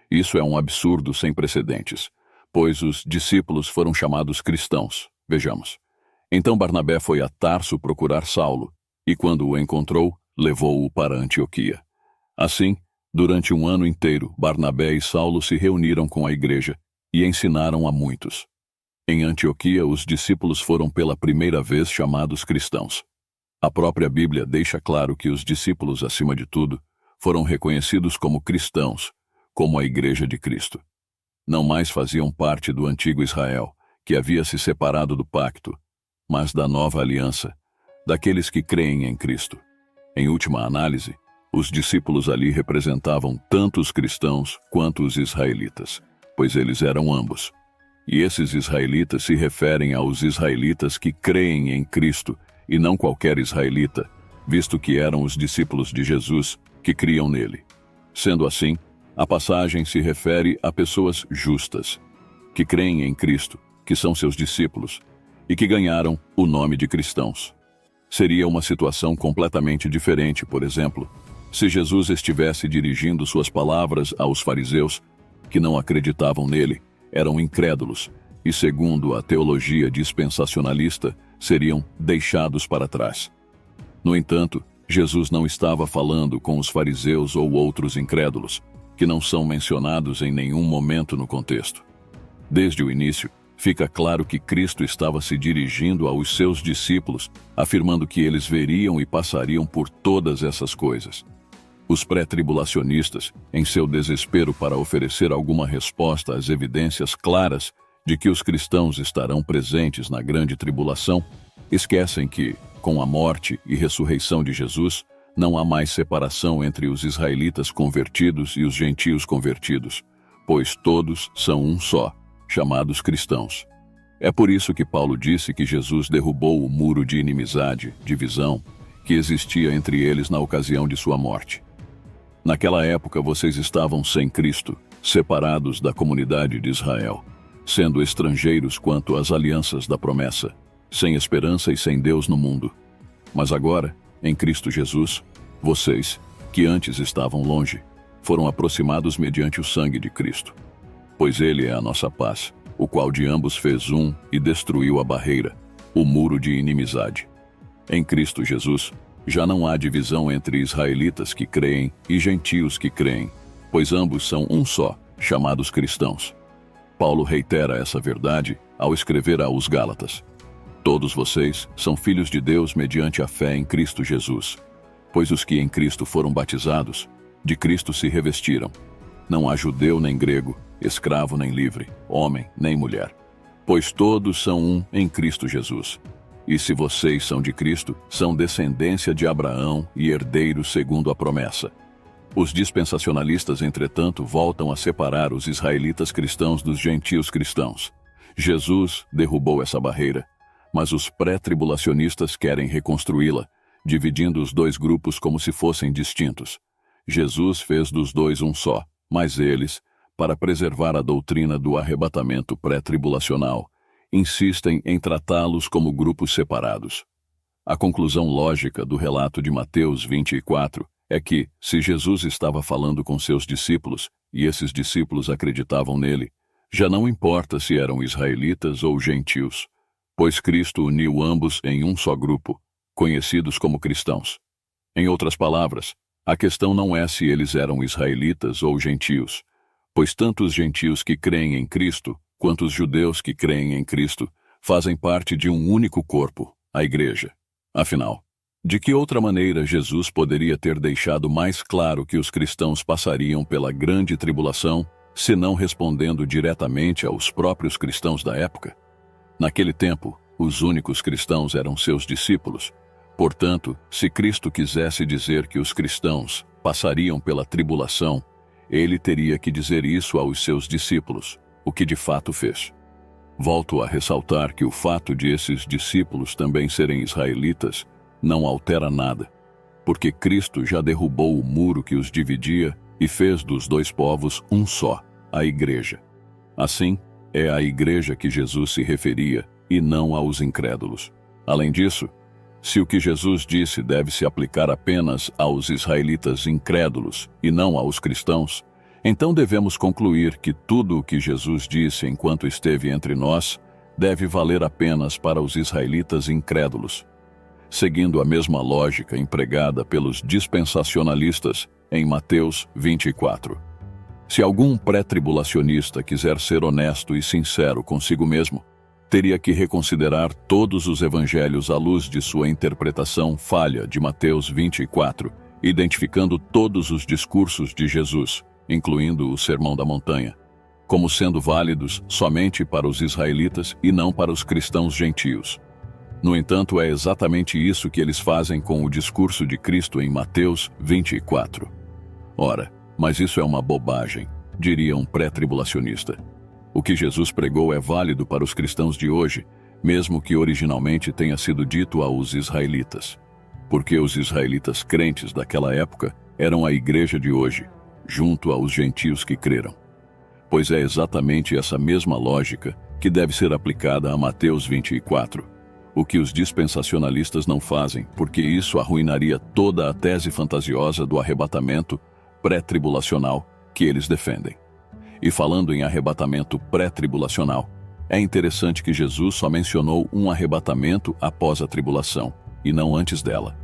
Isso é um absurdo sem precedentes, pois os discípulos foram chamados cristãos. Vejamos. Então Barnabé foi a Tarso procurar Saulo, e quando o encontrou, levou-o para Antioquia. Assim, durante um ano inteiro, Barnabé e Saulo se reuniram com a igreja e ensinaram a muitos. Em Antioquia, os discípulos foram pela primeira vez chamados cristãos. A própria Bíblia deixa claro que os discípulos, acima de tudo, foram reconhecidos como cristãos, como a Igreja de Cristo. Não mais faziam parte do antigo Israel, que havia se separado do pacto, mas da nova aliança, daqueles que creem em Cristo. Em última análise, os discípulos ali representavam tanto os cristãos quanto os israelitas, pois eles eram ambos. E esses israelitas se referem aos israelitas que creem em Cristo e não qualquer israelita, visto que eram os discípulos de Jesus que criam nele. Sendo assim, a passagem se refere a pessoas justas, que creem em Cristo, que são seus discípulos, e que ganharam o nome de cristãos. Seria uma situação completamente diferente, por exemplo, se Jesus estivesse dirigindo suas palavras aos fariseus, que não acreditavam nele, eram incrédulos, e segundo a teologia dispensacionalista, seriam deixados para trás. No entanto, Jesus não estava falando com os fariseus ou outros incrédulos, que não são mencionados em nenhum momento no contexto. Desde o início, fica claro que Cristo estava se dirigindo aos seus discípulos, afirmando que eles veriam e passariam por todas essas coisas. Os pré-tribulacionistas, em seu desespero para oferecer alguma resposta às evidências claras de que os cristãos estarão presentes na grande tribulação, esquecem que, com a morte e ressurreição de Jesus, não há mais separação entre os israelitas convertidos e os gentios convertidos, pois todos são um só, chamados cristãos. É por isso que Paulo disse que Jesus derrubou o muro de inimizade, divisão, que existia entre eles na ocasião de sua morte. Naquela época vocês estavam sem Cristo, separados da comunidade de Israel, sendo estrangeiros quanto às alianças da promessa, sem esperança e sem Deus no mundo. Mas agora, em Cristo Jesus, vocês, que antes estavam longe, foram aproximados mediante o sangue de Cristo. Pois ele é a nossa paz, o qual de ambos fez um e destruiu a barreira, o muro de inimizade. Em Cristo Jesus, já não há divisão entre israelitas que creem e gentios que creem, pois ambos são um só, chamados cristãos. Paulo reitera essa verdade ao escrever aos Gálatas. Todos vocês são filhos de Deus mediante a fé em Cristo Jesus. Pois os que em Cristo foram batizados, de Cristo se revestiram. Não há judeu nem grego, escravo nem livre, homem nem mulher. Pois todos são um em Cristo Jesus. E se vocês são de Cristo, são descendência de Abraão e herdeiros segundo a promessa. Os dispensacionalistas, entretanto, voltam a separar os israelitas cristãos dos gentios cristãos. Jesus derrubou essa barreira, mas os pré-tribulacionistas querem reconstruí-la, dividindo os dois grupos como se fossem distintos. Jesus fez dos dois um só, mas eles, para preservar a doutrina do arrebatamento pré-tribulacional, insistem em tratá-los como grupos separados. A conclusão lógica do relato de Mateus 24 é que, se Jesus estava falando com seus discípulos, e esses discípulos acreditavam nele, já não importa se eram israelitas ou gentios, pois Cristo uniu ambos em um só grupo, conhecidos como cristãos. Em outras palavras, a questão não é se eles eram israelitas ou gentios, pois tanto os gentios que creem em Cristo, quanto os judeus que creem em Cristo, fazem parte de um único corpo, a Igreja. Afinal, de que outra maneira Jesus poderia ter deixado mais claro que os cristãos passariam pela grande tribulação, senão respondendo diretamente aos próprios cristãos da época? Naquele tempo, os únicos cristãos eram seus discípulos. Portanto, se Cristo quisesse dizer que os cristãos passariam pela tribulação, ele teria que dizer isso aos seus discípulos, o que de fato fez. Volto a ressaltar que o fato de esses discípulos também serem israelitas não altera nada, porque Cristo já derrubou o muro que os dividia e fez dos dois povos um só, a Igreja. Assim, é à Igreja que Jesus se referia e não aos incrédulos. Além disso, se o que Jesus disse deve se aplicar apenas aos israelitas incrédulos e não aos cristãos, então devemos concluir que tudo o que Jesus disse enquanto esteve entre nós deve valer apenas para os israelitas incrédulos, seguindo a mesma lógica empregada pelos dispensacionalistas em Mateus 24. Se algum pré-tribulacionista quiser ser honesto e sincero consigo mesmo, teria que reconsiderar todos os evangelhos à luz de sua interpretação falha de Mateus 24, identificando todos os discursos de Jesus, incluindo o Sermão da Montanha, como sendo válidos somente para os israelitas e não para os cristãos gentios. No entanto, é exatamente isso que eles fazem com o discurso de Cristo em Mateus 24. Ora, mas isso é uma bobagem, diria um pré-tribulacionista. O que Jesus pregou é válido para os cristãos de hoje, mesmo que originalmente tenha sido dito aos israelitas. Porque os israelitas crentes daquela época eram a igreja de hoje, junto aos gentios que creram. Pois é exatamente essa mesma lógica que deve ser aplicada a Mateus 24, o que os dispensacionalistas não fazem, porque isso arruinaria toda a tese fantasiosa do arrebatamento pré-tribulacional que eles defendem. E falando em arrebatamento pré-tribulacional, é interessante que Jesus só mencionou um arrebatamento após a tribulação, e não antes dela.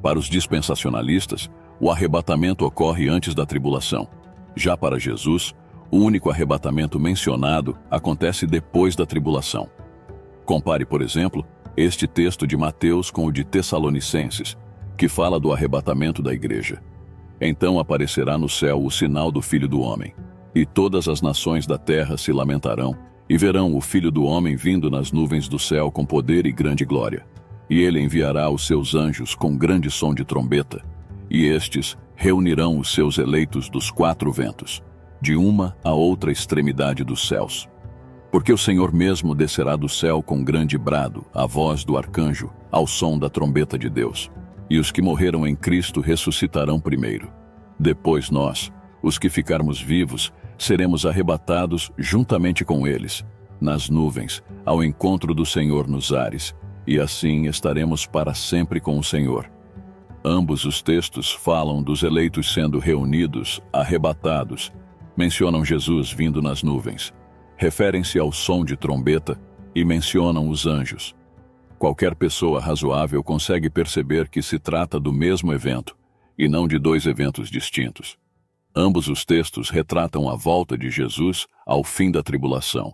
Para os dispensacionalistas, o arrebatamento ocorre antes da tribulação. Já para Jesus, o único arrebatamento mencionado acontece depois da tribulação. Compare, por exemplo, este texto de Mateus com o de Tessalonicenses, que fala do arrebatamento da igreja. Então aparecerá no céu o sinal do Filho do Homem, e todas as nações da terra se lamentarão, e verão o Filho do Homem vindo nas nuvens do céu com poder e grande glória. E ele enviará os seus anjos com grande som de trombeta, e estes reunirão os seus eleitos dos quatro ventos, de uma a outra extremidade dos céus. Porque o Senhor mesmo descerá do céu com grande brado, a voz do arcanjo, ao som da trombeta de Deus. E os que morreram em Cristo ressuscitarão primeiro. Depois nós, os que ficarmos vivos, seremos arrebatados juntamente com eles, nas nuvens, ao encontro do Senhor nos ares, e assim estaremos para sempre com o Senhor. Ambos os textos falam dos eleitos sendo reunidos, arrebatados, mencionam Jesus vindo nas nuvens, referem-se ao som de trombeta e mencionam os anjos. Qualquer pessoa razoável consegue perceber que se trata do mesmo evento, e não de dois eventos distintos. Ambos os textos retratam a volta de Jesus ao fim da tribulação,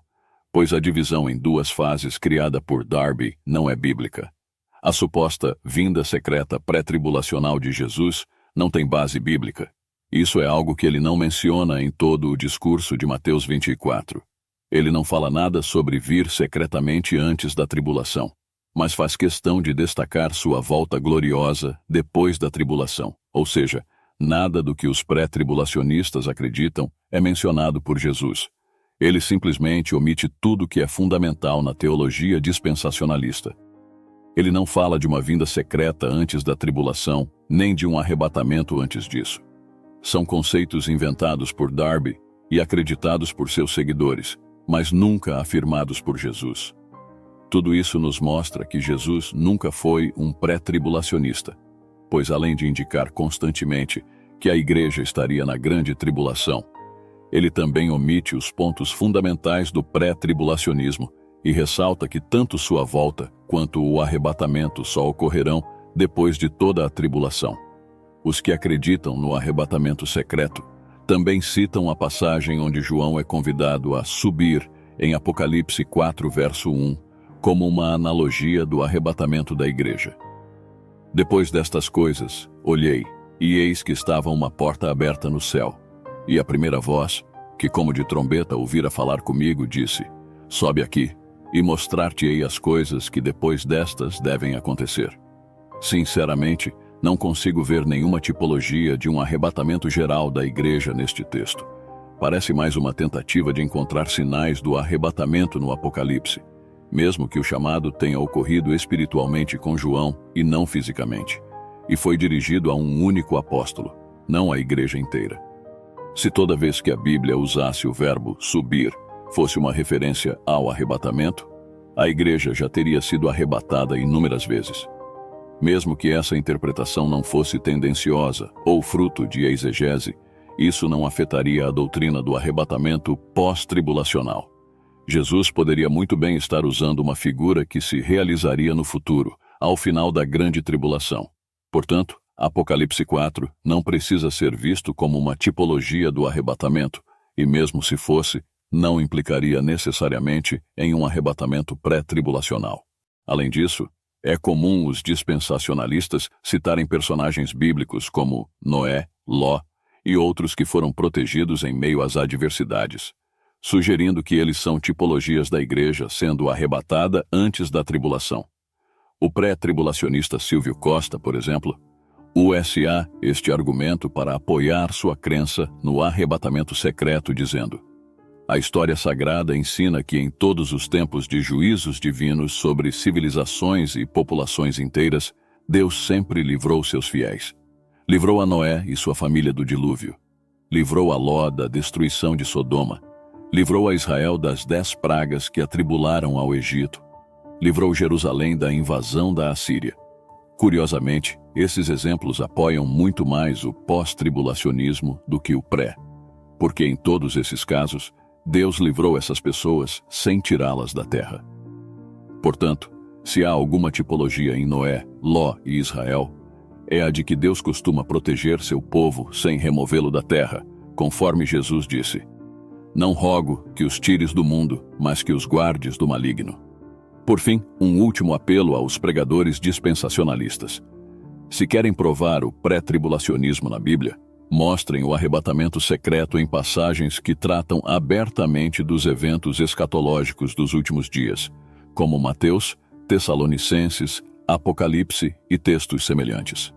pois a divisão em duas fases criada por Darby não é bíblica. A suposta vinda secreta pré-tribulacional de Jesus não tem base bíblica. Isso é algo que ele não menciona em todo o discurso de Mateus 24. Ele não fala nada sobre vir secretamente antes da tribulação, mas faz questão de destacar sua volta gloriosa depois da tribulação. Ou seja, nada do que os pré-tribulacionistas acreditam é mencionado por Jesus. Ele simplesmente omite tudo que é fundamental na teologia dispensacionalista. Ele não fala de uma vinda secreta antes da tribulação, nem de um arrebatamento antes disso. São conceitos inventados por Darby e acreditados por seus seguidores, mas nunca afirmados por Jesus. Tudo isso nos mostra que Jesus nunca foi um pré-tribulacionista, pois além de indicar constantemente que a igreja estaria na grande tribulação, ele também omite os pontos fundamentais do pré-tribulacionismo e ressalta que tanto sua volta quanto o arrebatamento só ocorrerão depois de toda a tribulação. Os que acreditam no arrebatamento secreto também citam a passagem onde João é convidado a subir em Apocalipse 4, verso 1, como uma analogia do arrebatamento da igreja. Depois destas coisas, olhei, e eis que estava uma porta aberta no céu. E a primeira voz, que como de trombeta ouvira falar comigo, disse: Sobe aqui, e mostrar-te-ei as coisas que depois destas devem acontecer. Sinceramente, não consigo ver nenhuma tipologia de um arrebatamento geral da igreja neste texto. Parece mais uma tentativa de encontrar sinais do arrebatamento no Apocalipse, mesmo que o chamado tenha ocorrido espiritualmente com João e não fisicamente, e foi dirigido a um único apóstolo, não à igreja inteira. Se toda vez que a Bíblia usasse o verbo subir fosse uma referência ao arrebatamento, a igreja já teria sido arrebatada inúmeras vezes. Mesmo que essa interpretação não fosse tendenciosa ou fruto de exegese, isso não afetaria a doutrina do arrebatamento pós-tribulacional. Jesus poderia muito bem estar usando uma figura que se realizaria no futuro, ao final da grande tribulação. Portanto, Apocalipse 4 não precisa ser visto como uma tipologia do arrebatamento, e mesmo se fosse, não implicaria necessariamente em um arrebatamento pré-tribulacional. Além disso, é comum os dispensacionalistas citarem personagens bíblicos como Noé, Ló e outros que foram protegidos em meio às adversidades, sugerindo que eles são tipologias da igreja sendo arrebatada antes da tribulação. O pré-tribulacionista Silvio Costa, por exemplo, usa este argumento para apoiar sua crença no arrebatamento secreto, dizendo: a história sagrada ensina que em todos os tempos de juízos divinos sobre civilizações e populações inteiras, Deus sempre livrou seus fiéis. Livrou a Noé e sua família do dilúvio. Livrou a Ló da destruição de Sodoma. Livrou a Israel das 10 pragas que atribularam ao Egito. Livrou Jerusalém da invasão da Assíria. Curiosamente, esses exemplos apoiam muito mais o pós-tribulacionismo do que o pré, porque em todos esses casos, Deus livrou essas pessoas sem tirá-las da terra. Portanto, se há alguma tipologia em Noé, Ló e Israel, é a de que Deus costuma proteger seu povo sem removê-lo da terra, conforme Jesus disse: não rogo que os tires do mundo, mas que os guardes do maligno. Por fim, um último apelo aos pregadores dispensacionalistas. Se querem provar o pré-tribulacionismo na Bíblia, mostrem o arrebatamento secreto em passagens que tratam abertamente dos eventos escatológicos dos últimos dias, como Mateus, Tessalonicenses, Apocalipse e textos semelhantes.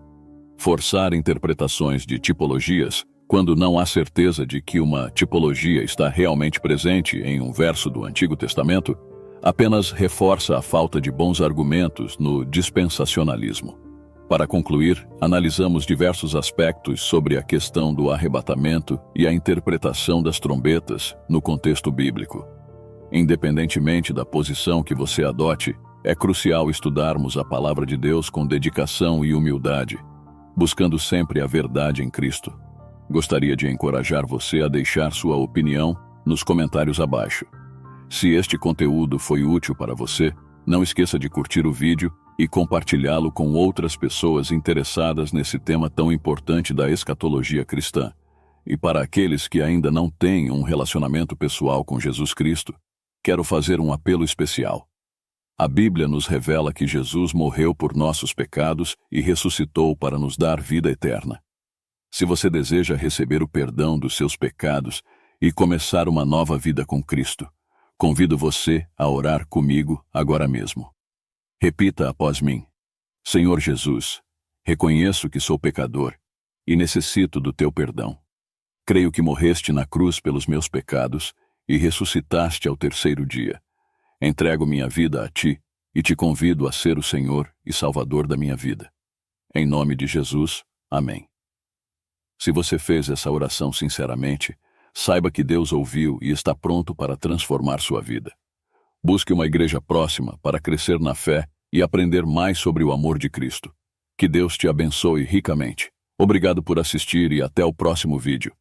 Forçar interpretações de tipologias, quando não há certeza de que uma tipologia está realmente presente em um verso do Antigo Testamento, apenas reforça a falta de bons argumentos no dispensacionalismo. Para concluir, analisamos diversos aspectos sobre a questão do arrebatamento e a interpretação das trombetas no contexto bíblico. Independentemente da posição que você adote, é crucial estudarmos a palavra de Deus com dedicação e humildade, buscando sempre a verdade em Cristo. Gostaria de encorajar você a deixar sua opinião nos comentários abaixo. Se este conteúdo foi útil para você, não esqueça de curtir o vídeo e compartilhá-lo com outras pessoas interessadas nesse tema tão importante da escatologia cristã. E para aqueles que ainda não têm um relacionamento pessoal com Jesus Cristo, quero fazer um apelo especial. A Bíblia nos revela que Jesus morreu por nossos pecados e ressuscitou para nos dar vida eterna. Se você deseja receber o perdão dos seus pecados e começar uma nova vida com Cristo, convido você a orar comigo agora mesmo. Repita após mim: Senhor Jesus, reconheço que sou pecador e necessito do teu perdão. Creio que morreste na cruz pelos meus pecados e ressuscitaste ao terceiro dia. Entrego minha vida a ti e te convido a ser o Senhor e Salvador da minha vida. Em nome de Jesus, amém. Se você fez essa oração sinceramente, saiba que Deus ouviu e está pronto para transformar sua vida. Busque uma igreja próxima para crescer na fé e aprender mais sobre o amor de Cristo. Que Deus te abençoe ricamente. Obrigado por assistir e até o próximo vídeo.